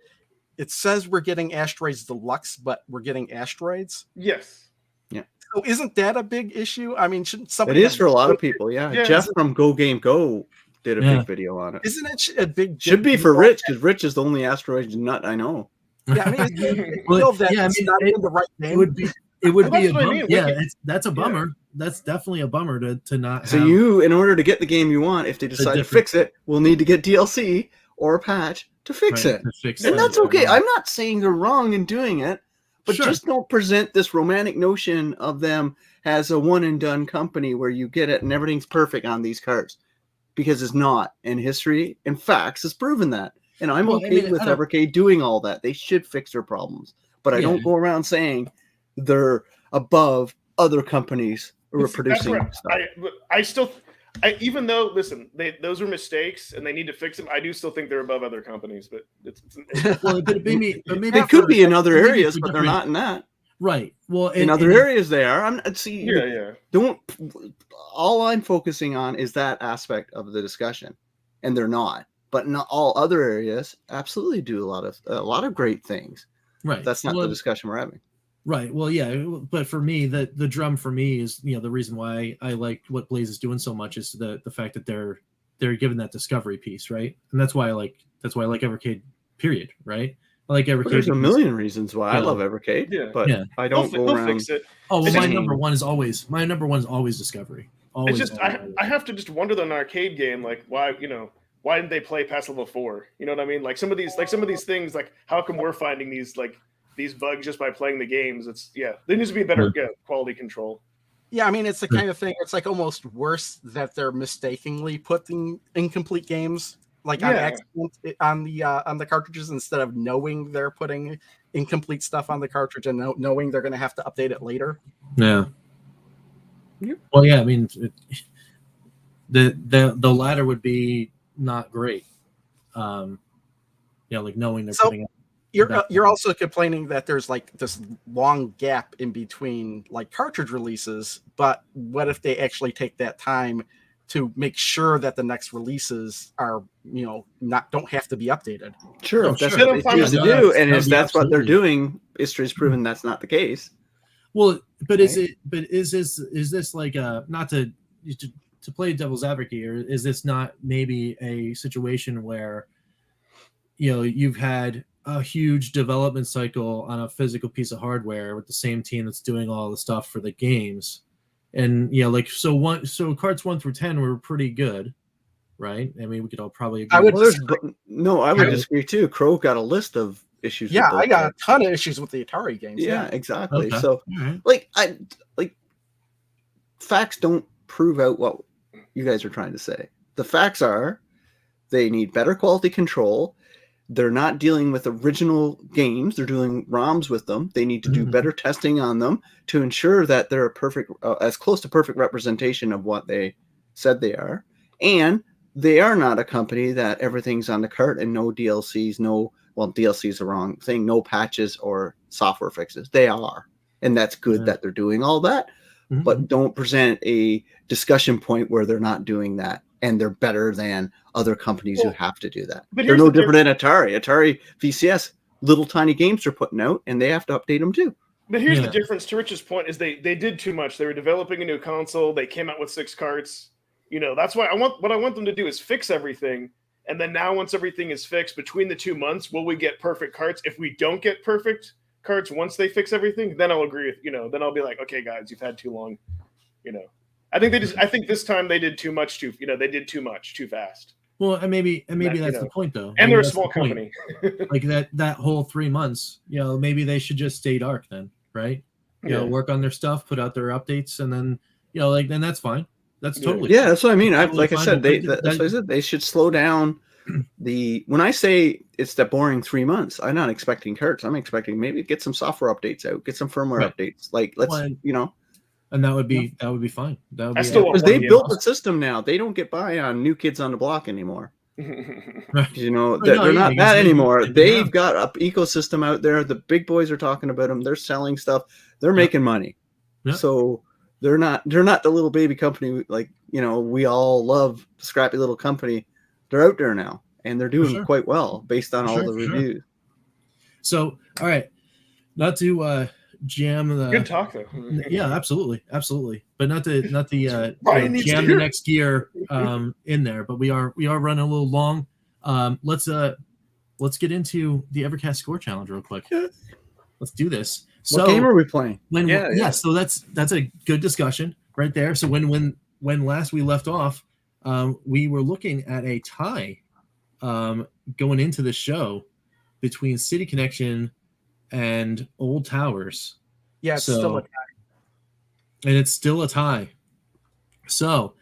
it says we're getting Asteroids Deluxe, but we're getting Asteroids? Yes. Yeah. So isn't that a big issue? I mean, shouldn't somebody? It is for a lot of people. Yeah. Jeff from GoGameGo did a big video on it. Isn't it a big? Should be for Rich, because Rich is the only Asteroid nut I know. Yeah, I mean, it's not in the right name. It would be a bummer. That's a bummer. Yeah. That's definitely a bummer to not. So you, in order to get the game you want, if they decide to fix it, will need to get DLC or a patch to fix it. And that's okay. I'm not saying they're wrong in doing it, but just don't present this romantic notion of them as a one and done company where you get it and everything's perfect on these cards, because it's not. And history and facts has proven that. And I'm with Evercade doing all that. They should fix their problems, but I don't go around saying they're above other companies who are producing stuff. Even though, listen, those were mistakes and they need to fix them, I do still think they're above other companies. But maybe they could be in other areas, but they're not in that. Right. Well, in other areas they are. Don't. All I'm focusing on is that aspect of the discussion, and they're not. But in all other areas, absolutely do a lot of great things. Right. That's not the discussion we're having. Right. Well, yeah, but for me, the drum for me is, the reason why I like what Blaze is doing so much is the fact that they're given that discovery piece, right? And that's why I like Evercade. Period. Right. I like Evercade. There's a million reasons why I love Evercade, but I don't go around. Fix it. Oh, well, my number one is always discovery. Always. It's just I have to just wonder an arcade game, like why didn't they play past level 4? You know what I mean? Like some of these things, like how come we're finding these bugs just by playing the games? There needs to be better quality control. Yeah, I mean, it's the kind of thing, it's like almost worse that they're mistakenly putting incomplete games on accident on the cartridges, instead of knowing they're putting incomplete stuff on the cartridge and knowing they're going to have to update it later. Yeah. Well, yeah, I mean, the latter would be not great. Like knowing they're putting up. You're also complaining that there's like this long gap in between like cartridge releases, but what if they actually take that time to make sure that the next releases are, don't have to be updated? Sure, that's what they choose to do, and if that's what they're doing, history's proven that's not the case. Well, but is this like not to play devil's advocate, or is this not maybe a situation where you've had a huge development cycle on a physical piece of hardware with the same team that's doing all the stuff for the games, and so carts 1 through 10 were pretty good, right? I mean, we could all probably agree. I would Well, I would disagree too. Crow got a list of issues. Yeah, with I got a ton of issues with the Atari games. Yeah, exactly. Okay. So, All right. facts don't prove out what you guys are trying to say. The facts are they need better quality control. They're not dealing with original games. They're doing ROMs with them. They need to do better testing on them to ensure that they're a perfect, as close to perfect representation of what they said they are. And they are not a company that everything's on the cart and no DLCs, DLC is the wrong thing, no patches or software fixes. They are. And that's good that they're doing all that. But don't present a discussion point where they're not doing that and they're better than other companies who have to do that. They're no different than Atari. Atari VCS, little tiny games they're putting out and they have to update them too. But here's the difference. To Rich's point, is they did too much. They were developing a new console. They came out with 6 carts. That's why I want them to do is fix everything. And then now once everything is fixed, between the 2 months, will we get perfect carts? If we don't get perfect carts once they fix everything, then I'll agree with, then I'll be like, okay, guys, you've had too long. I think this time they did too much they did too much too fast. Well, and maybe that's the point though. And they're a small company. Like that whole 3 months, maybe they should just stay dark then, right? Work on their stuff, put out their updates, and then then that's fine. That's totally fine. That's what I mean. Totally I said, that's what I said. They should slow down when I say it's that boring 3 months, I'm not expecting carts. I'm expecting maybe get some software updates out, get some firmware updates. Like and that would be fine. That would be because they built the system now. They don't get by on New Kids on the Block anymore. They're not that anymore. They've got an ecosystem out there. The big boys are talking about them. They're selling stuff. They're making money. Yeah. So they're not the little baby company we all love, the scrappy little company. They're out there now and they're doing quite well based on all the reviews. So, all right, not to jam the good talk though. Yeah, absolutely, but not the jam the next gear in there. But we are running a little long. Let's get into the Evercast Score Challenge real quick. Let's do this. What game are we playing? So that's a good discussion right there. So when last we left off, we were looking at a tie going into the show between City Connection and Old Towers. Yeah, it's still a tie. And it's still a tie. So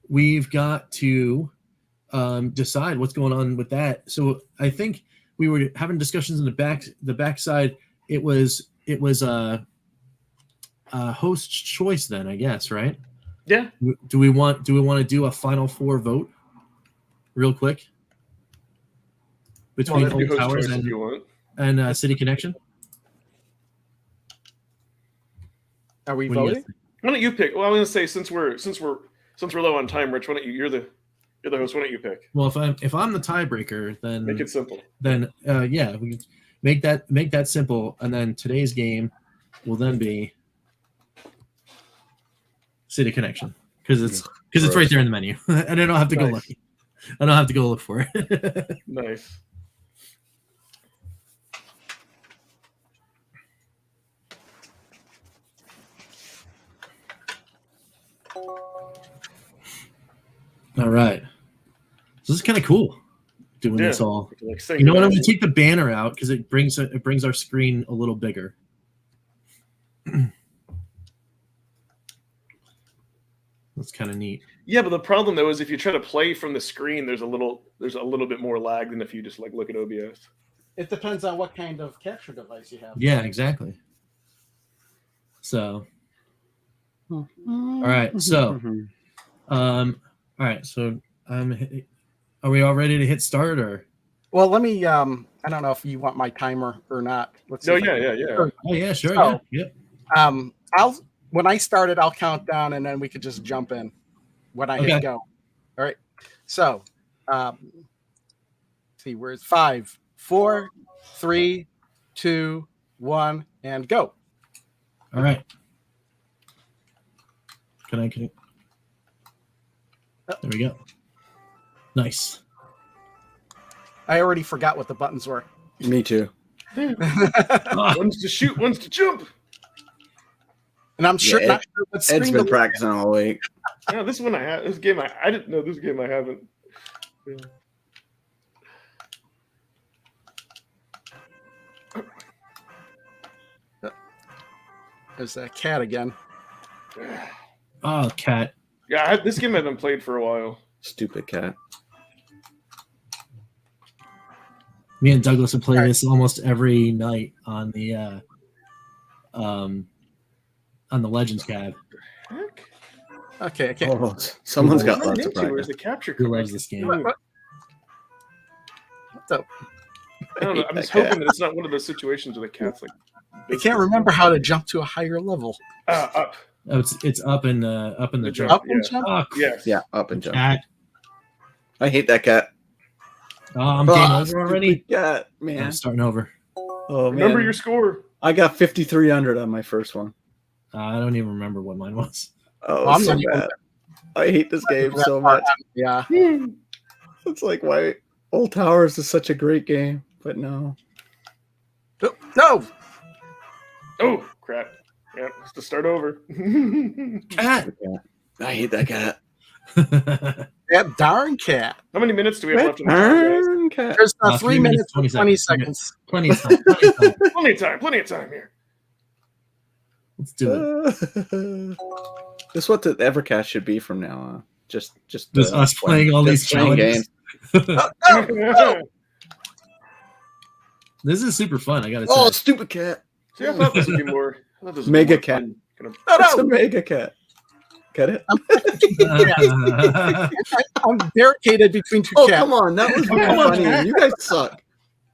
we've got to decide what's going on with that. So I think we were having discussions in the backside. It was a host's choice then, I guess, right? Yeah. Do we want to do a final 4 vote real quick between Old Towers and City Connection? Are we voting? Why don't you pick? Well, I'm going to say since we're low on time, Rich, why don't you? You're the host. Why don't you pick? Well, if I'm the tiebreaker, then make it simple. Then we make that simple, and then today's game will then be City Connection because it's right there in the menu, and I don't have to go look. I don't have to go look for it. Nice. All right. So this is kind of cool doing this all. Like you know what? I'm going to take the banner out because it brings our screen a little bigger. That's kind of neat. Yeah, but the problem though is if you try to play from the screen, there's a little bit more lag than if you just look at OBS. It depends on what kind of capture device you have. Yeah, exactly. So, all right. So, all right. So, are we all ready to hit start or? Well, let me. I don't know if you want my timer or not. Let's see. Oh yeah, sure. So, I'll. When I start it, I'll count down, and then we could just jump in when I hit go. All right. So, see, where's 5, 4, 3, 2, 1, and go. All right. Can I? There we go. Nice. I already forgot what the buttons were. Me too. One's to shoot, one's to jump. And I'm sure not sure what Ed's been practicing all week. Yeah, this one I have. This game I didn't know. This game I haven't. There's that cat again. Oh, cat. Yeah, this game hasn't been played for a while. Stupid cat. Me and Douglas would play this almost every night on the Legends cab. Heck? Okay, I can't. Oh, someone's got What lots of where's practice. the capture Who card? loves this game? What the? I don't know. I'm just hoping that it's not one of those situations where the cat's like. I can't remember how to jump to a higher level. Up. Oh, it's up in the jump. Up and jump? Oh, Yes. Yeah, up and jump. cat. I hate that cat. Oh, I'm game over stupid already. Cat, I'm man. starting over. Oh, Remember man. your score. I got 5,300 on my first one. I don't even remember what mine was. Oh, I'm so not even- bad. I hate this game so much. Yeah. It's like, why Old Towers is such a great game, but no. No. Oh crap! Yeah, it's to start over. Cat. I hate that cat. That darn cat. How many minutes do we have left in the Darn cat. There's 3 3 minutes and 20 20 seconds. Plenty of time. Plenty of time. Plenty of time here. Let's do it. This is what the Evercast should be from now on. Just us playing all these playing challenges. See, This is super fun. I gotta say. Oh, stupid cat. I thought this would be more. I thought this would be Mega more cat. fun, kind of- It's a mega cat. Get it? I'm barricaded between two Oh, cats. come on. That was really Come on, funny. cat. You guys suck.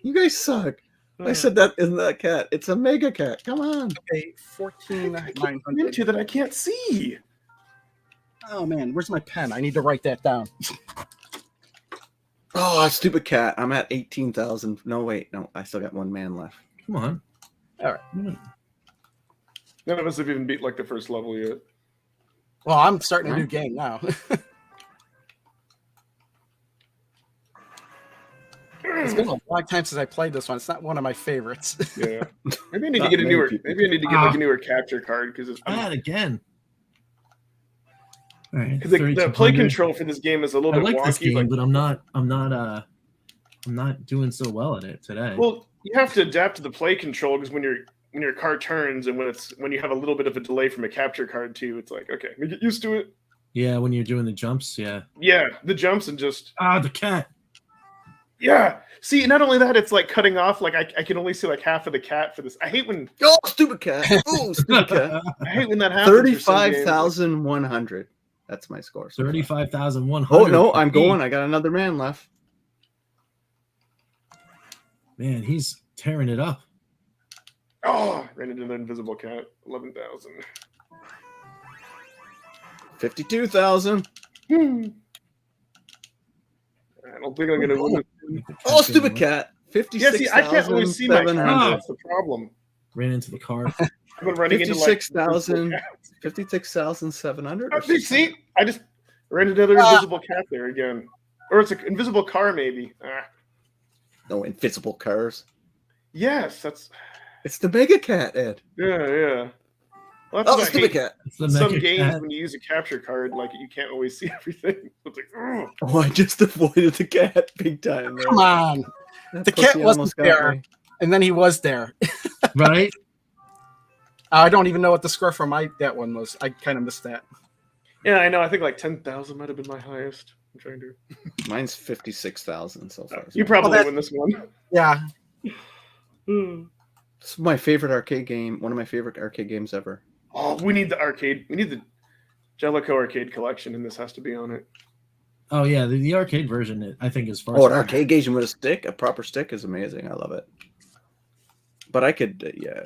You guys suck. I said that isn't that cat. It's a mega cat. Come on. Okay, 14,900. into that I can't see. Oh man, where's my pen? I need to write that down. Oh, stupid cat. I'm at 18,000. No, wait. No, I still got one man left. Come on. All right. None of us have even beat like the first level yet. Well, I'm starting a new game now. It's been a long time since I played this one. It's not one of my favorites. Yeah, maybe I need to Not get a many newer. people. Maybe I need to get like a newer capture card because it's Ah, again. All right. because the play 3200. control for this game is a little I bit like wonky. this game, like, but I'm not doing so well at it today. well, you have to adapt to the play control because when your car turns and when you have a little bit of a delay from a capture card too, it's like okay, we get used to it. Yeah, when you're doing the jumps, yeah. Yeah, the jumps and just The cat. yeah. See, not only that, it's like cutting off. Like I can only see like half of the cat for this. I hate when Oh, stupid cat. Oh, stupid cat. that happens. for some games. 35,100. That's my score. so far. 35,100. Oh, no, I'm going. I got another man left. Man, he's tearing it up. Oh, ran into the invisible cat. 11,000. 52,000. I don't think I'm gonna win. Oh, stupid cat. Yeah, see, I can't always see my cat. 56,700. That's the problem. Ran into the car. I've been running into like 56,000. 56,700. or See, I just ran into another invisible cat there again, or it's an invisible car maybe. No invisible cars. Yes, that's It's the mega cat, Ed. yeah. Well, that's Oh, what I stupid hate. cat. It's the Some mega games cat. when you use a capture card, like you can't always see everything. It's like, ugh. Oh, I just avoided the cat big time. There. Come on. That The cat pussy wasn't almost got there. me. And then he was there. Right? I don't even know what the score for that one was. I kind of missed that. Yeah, I know. I think like 10,000 might have been my highest. I'm trying to. Mine's 56,000 so far. You probably that- win this one. Yeah. This is my favorite arcade game. One of my favorite arcade games ever. Oh, we need the arcade. We need the Jellicoe arcade collection, and this has to be on it. Oh yeah, the arcade version I think is far. Oh, an arcade game with a stick, a proper stick is amazing. I love it. But I could, yeah.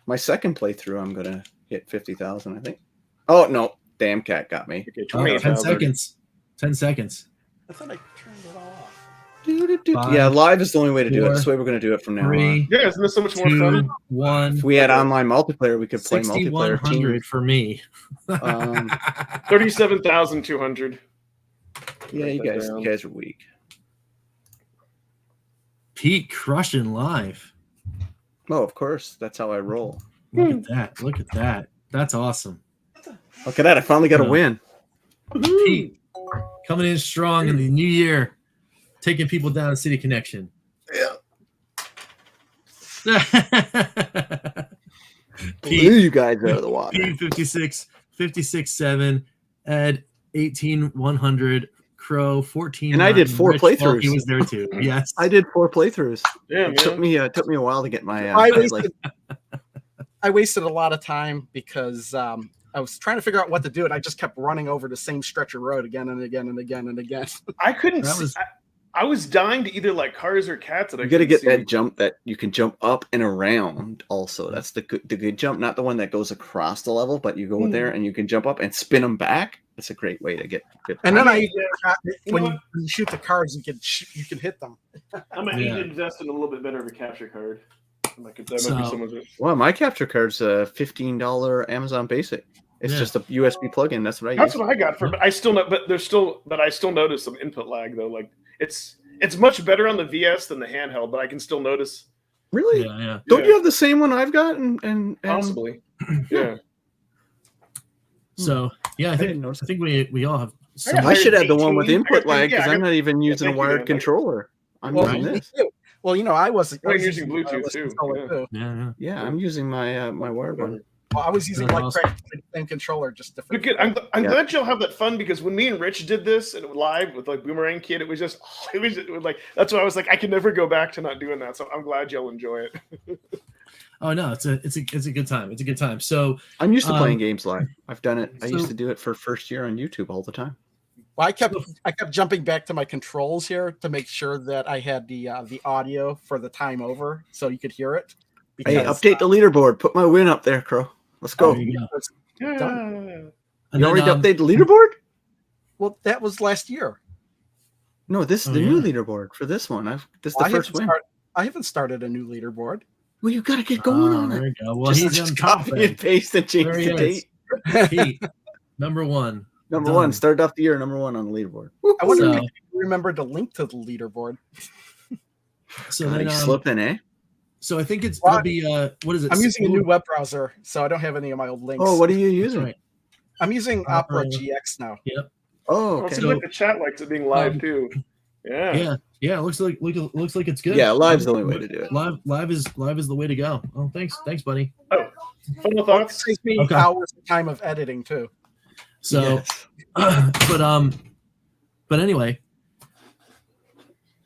My second playthrough, I'm gonna hit 50,000. I think. Oh no, damn cat got me. Okay, Oh, 10 20,000. seconds. 10 seconds. I thought I turned it off. Five, Yeah, live is the only way to do it. four, This way we're gonna do it from now on. 3, Yeah, isn't this so much more 2, fun? 1. If we had online multiplayer, we could play multiplayer 6,100 teams. for me. Um, 37,200. Yeah, you guys are weak. Pete crushing live. Oh, of course. That's how I roll. Look at that. Look at that. That's awesome. Look at that. I finally got a Yeah. win. Pete, coming in strong in the new year, taking people down to City Connection. Blew you guys out of the water. P 56-7, Ed 18-100, Crow 14. And I did 4 playthroughs. He was there too. Yes, I did 4 playthroughs. Yeah, It took me a while to get my. I wasted a lot of time because I was trying to figure out what to do, and I just kept running over the same stretch of road again and again and again and again. I couldn't. I was dying to either like cars or cats. That You got to get that jump that you can jump up and around. Also, that's the good jump, not the one that goes across the level, but you go there and you can jump up and spin them back. That's a great way to get good. And then when you shoot the cars, you can hit them. I'm gonna need to invest in a little bit better of a capture card. Might be some of it. Well, my capture card's a $15 Amazon Basic. It's just a USB plug-in. That's what I use. That's what I got for. But I still know. But I still notice some input lag though. Like it's much better on the VS than the handheld, but I can still notice. Really? Yeah. Don't you have the same one I've got? And possibly. Yeah. So I think we all have. I should have the one with input lag because I'm not even using a wired controller. I'm using this. Well, I was using Bluetooth too. Yeah, I'm using my my wired one. Well, I was using practically the same controller, just different. Good. I'm glad you'll have that fun because when me and Rich did this and live with like Boomerang Kid, it was like that's why I was like I can never go back to not doing that. So I'm glad you'll enjoy it. Oh no, it's a good time. It's a good time. So I'm used to playing games live. I've done it. I used to do it for first year on YouTube all the time. Well, I kept jumping back to my controls here to make sure that I had the audio for the time over so you could hear it. Because, hey, update the leaderboard. Put my win up there, Crow. Let's go. Yeah. You already updated the leaderboard? Well, that was last year. No, this is the new leaderboard for this one. This is the first win. I haven't started a new leaderboard. Well, you got to get going on it. There you go. Well, just copy and paste and change the date. Pete, number one. Number one. Started off the year number 1 on the leaderboard. I wonder if you remember the link to the leaderboard. So then, slipping, eh? So I think it'll be what is it? I'm using a new web browser, so I don't have any of my old links. Oh, what are you using? Right. I'm using Opera GX now. Yep. Oh, okay. So like the chat likes it being live too. Yeah. It looks like it's good. Yeah, live's the only way to do it. Live is the way to go. Oh, thanks, buddy. Oh, final thoughts. It saves me hours of time of editing too. So, but anyway,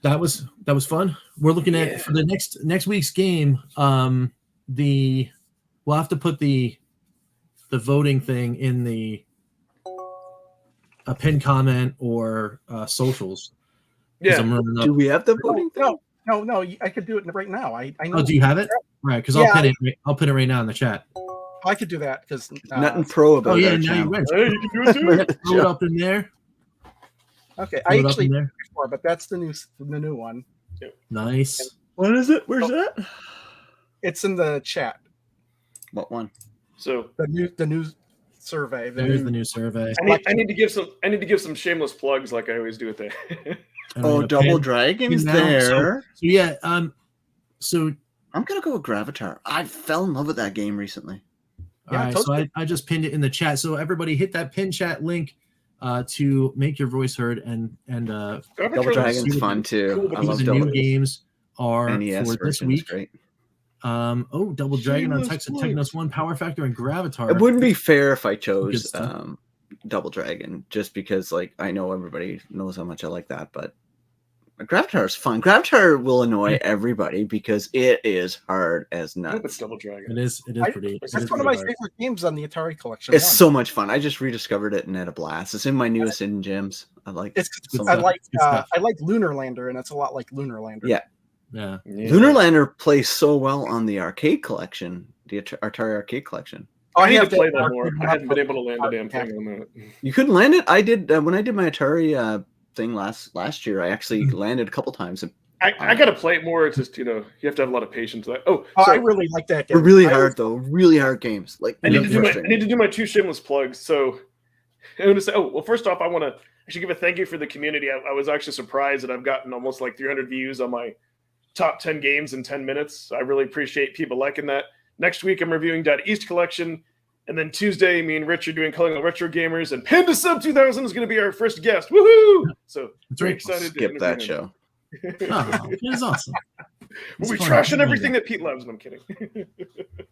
that was fun. We're looking at for the next week's game. We'll have to put the voting thing in a pinned comment or socials. Yeah. Do we have the voting thing? No. I could do it right now. I know. Oh, do you have it? Right, because I'll pin it right now in the chat. I could do that because nothing pro about. Oh yeah, now you're right. Hey, you can do it too. Throw it up in there. Okay, I actually did before, but that's the new one. Nice. What is it? Where's that? It's in the chat. What one? So the new survey. There's the new survey. I need to give some shameless plugs like I always do at the. Double Dragon's there. So I'm gonna go with Gravatar. I fell in love with that game recently. All right, so I just pinned it in the chat. So everybody hit that pin chat link to make your voice heard and Double Dragon's fun too. I love the Double new games are NES for this week. Great. Double Dragon on Technos 1, Power Factor, and Gravatar. It wouldn't be fair if I chose Double Dragon just because I know everybody knows how much I like that, but Gravatar is fun. Gravatar will annoy everybody because it is hard as nuts. It's Double Dragon. It is pretty. That's one of my favorite games on the Atari collection. It's so much fun. I just rediscovered it and had a blast. It's in my newest hidden gems. I like it. I like Lunar Lander, and it's a lot like Lunar Lander. Yeah. Lunar Lander plays so well on the arcade collection, the Atari arcade collection. I need to play that more. I haven't been able to land a damn thing on that. You couldn't land it? I did when I did my Atari thing last year. I actually landed a couple times. I got to play it more. It's just you have to have a lot of patience. I really like that game. They're really hard though. Really hard games. I need to do my 2 shameless plugs. So I want to say, first off, I should give a thank you for the community. I was actually surprised that I've gotten almost 300 views on my top 10 games in 10 minutes. I really appreciate people liking that. Next week, I'm reviewing East Collection, And then Tuesday, me and Rich are doing Calling All Retro Gamers, and Panda Sub 2000 is going to be our first guest. Woohoo! So very excited to Skip that interview show. him. Oh, it was awesome. We'll be It's fun. trashing everything that Pete loves. No, I'm kidding.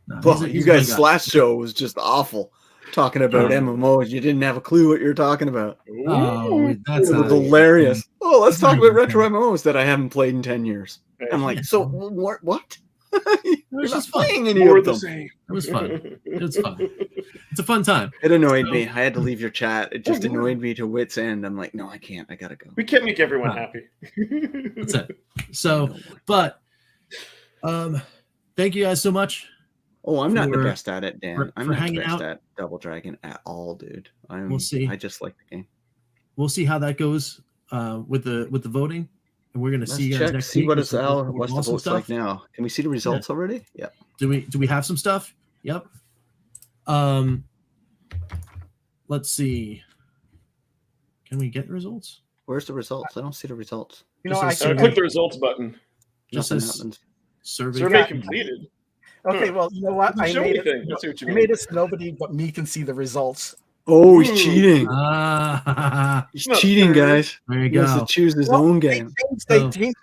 No, Well, he's you a good guys' guy. last show was just awful. Talking about MMOs, you didn't have a clue what you're talking about. Oh, that's It was not hilarious. Oh, let's It's talk not about even retro fair. MMOs that I haven't played in 10 years. I'm like, Yeah. so what? It You're was not just fun. playing any More of of the them. same. It was fun. It was fun. It's a fun time. It annoyed So- me. I had to leave your chat. It just Oh, yeah. annoyed me to wit's end. I'm like, no, I can't. I gotta go. We can't make everyone Huh. happy. That's it. So, but thank you guys so much. Oh, I'm not the for- best at it, Dan. for I'm not the hanging best out. at Double Dragon at all, dude. We'll see. I just like the game. We'll see how that goes with the voting, and we're gonna Let's see you guys check. next See week. what with it's some- out. with What's the awesome votes like now? Can we see the results already? Yeah. Do we have some stuff? Yep. Let's see. Can we get the results? Where's the results? I don't see the results. You know, Just I, a Click the results button. Just Nothing this happens. survey. Survey Yeah. completed. okay, well, you know what? Doesn't I show made anything. it. I see what you I mean. made it so nobody but me can see the results. Oh, he's Ooh. cheating. Ah, He's No, cheating, there it guys. there you He has to go. choose his Well, own They game.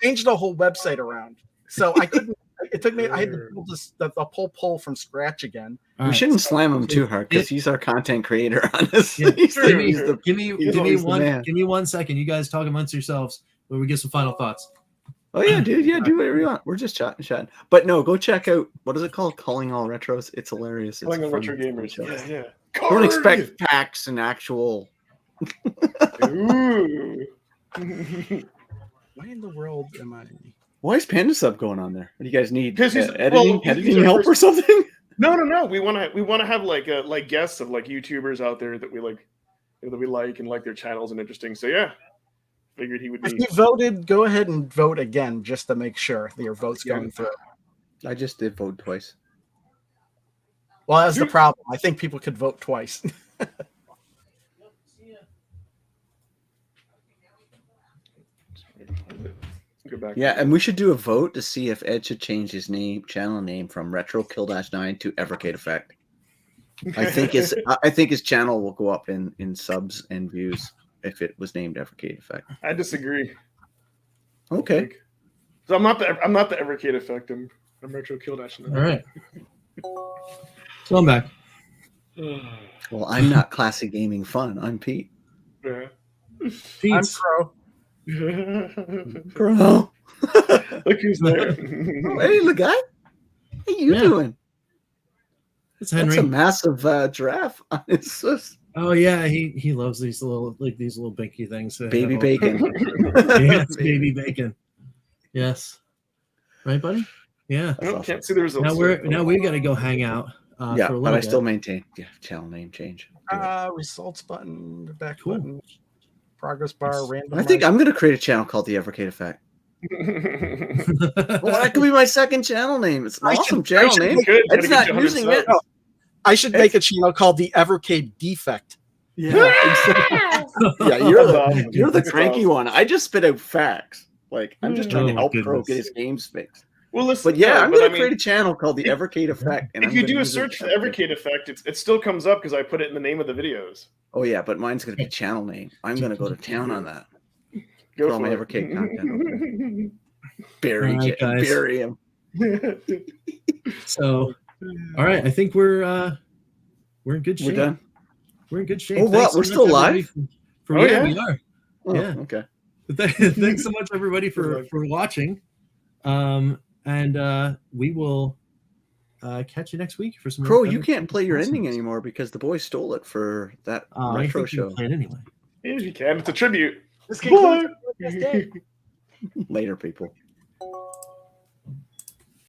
changed the whole website around, so I couldn't. It took me. I had to build the poll from scratch again. All We right. shouldn't slam him too hard because he's our content creator. Honestly, Yeah, He's Give the- me, he's the- give me, he's give me always the one. man. Give me 1 second. You guys talk amongst yourselves when we get some final thoughts. Oh yeah, dude. Yeah, do whatever you want. We're just chatting. But no, go check out what is it called? Calling All Retros. It's hilarious. It's Calling a All fun Retro Gamers. show. Yeah. Don't expect facts and actual. Ooh. Why in the world am I? Why is Panda Sub going on there? What do you guys need? Because he's- Editing well, he's our help first- or something? No. We want to have like guests of like YouTubers out there that we like, and like their channels and interesting. So yeah, figured he would If be. you voted, go ahead and vote again just to make sure that your vote's Yeah. going through. I just did vote twice. Well, that's the problem. I think people could vote twice. Go back. Yeah, and we should do a vote to see if Ed should change his channel name from Retro KillDashNine to Evercade Effect. I think his channel will go up in subs and views if it was named Evercade Effect. I disagree. Okay. So I'm not the Evercade Effect. I'm Retro KillDashNine. All right. So I'm back. Well, I'm not classic gaming fun. I'm Pete. Yeah. I'm Pete's. pro. Bro. Look who's there. Oh, hey, the guy. How you Yeah. doing? It's That's Henry. a massive giraffe on his sis. Oh yeah, he loves these little binky things. Baby bacon. Yes, baby bacon. Yes. Right, buddy? Yeah. I don't, can't see the results. Now we got to go hang out. Yeah, for a but little I still bit. maintain. Yeah, channel name change. Do it. Results button, back Cool. button, progress bar, random. I think I'm going to create a channel called the Evercade Effect. Well, that could be my second channel name. It's an I awesome should- channel I should name. make- Good. It's not using it. I should make a channel called the Evercade Defect. Yeah, exactly. Yeah, you're the That's cranky awesome. one. I just spit out facts. Like I'm just trying to Oh, help Pro goodness. get his games fixed. Well, listen. But yeah, no, I'm but going I to mean, create a channel called the Evercade Effect. And if I'm you gonna do a use it search for as- Evercade Effect, it still comes up because I put it in the name of the videos. Oh yeah, but mine's going to be channel name. I'm going to go to town on that. Go Put all for my it. Evercade content. Bury All right, guys. bury him. So, all right, I think we're in good shape. We're done. We're in good shape. Oh, what? Thanks so We're much, still everybody, live? Oh, yeah, yeah? we are. Oh, Yeah. okay. Thanks so much, everybody, for watching. And we will catch you next week for some. Pro, more you can't play your awesomeness. ending anymore because the boys stole it for that I retro think you show. can play it anyway. If you can, it's a tribute. This Bye. concludes our podcast day. Later, people.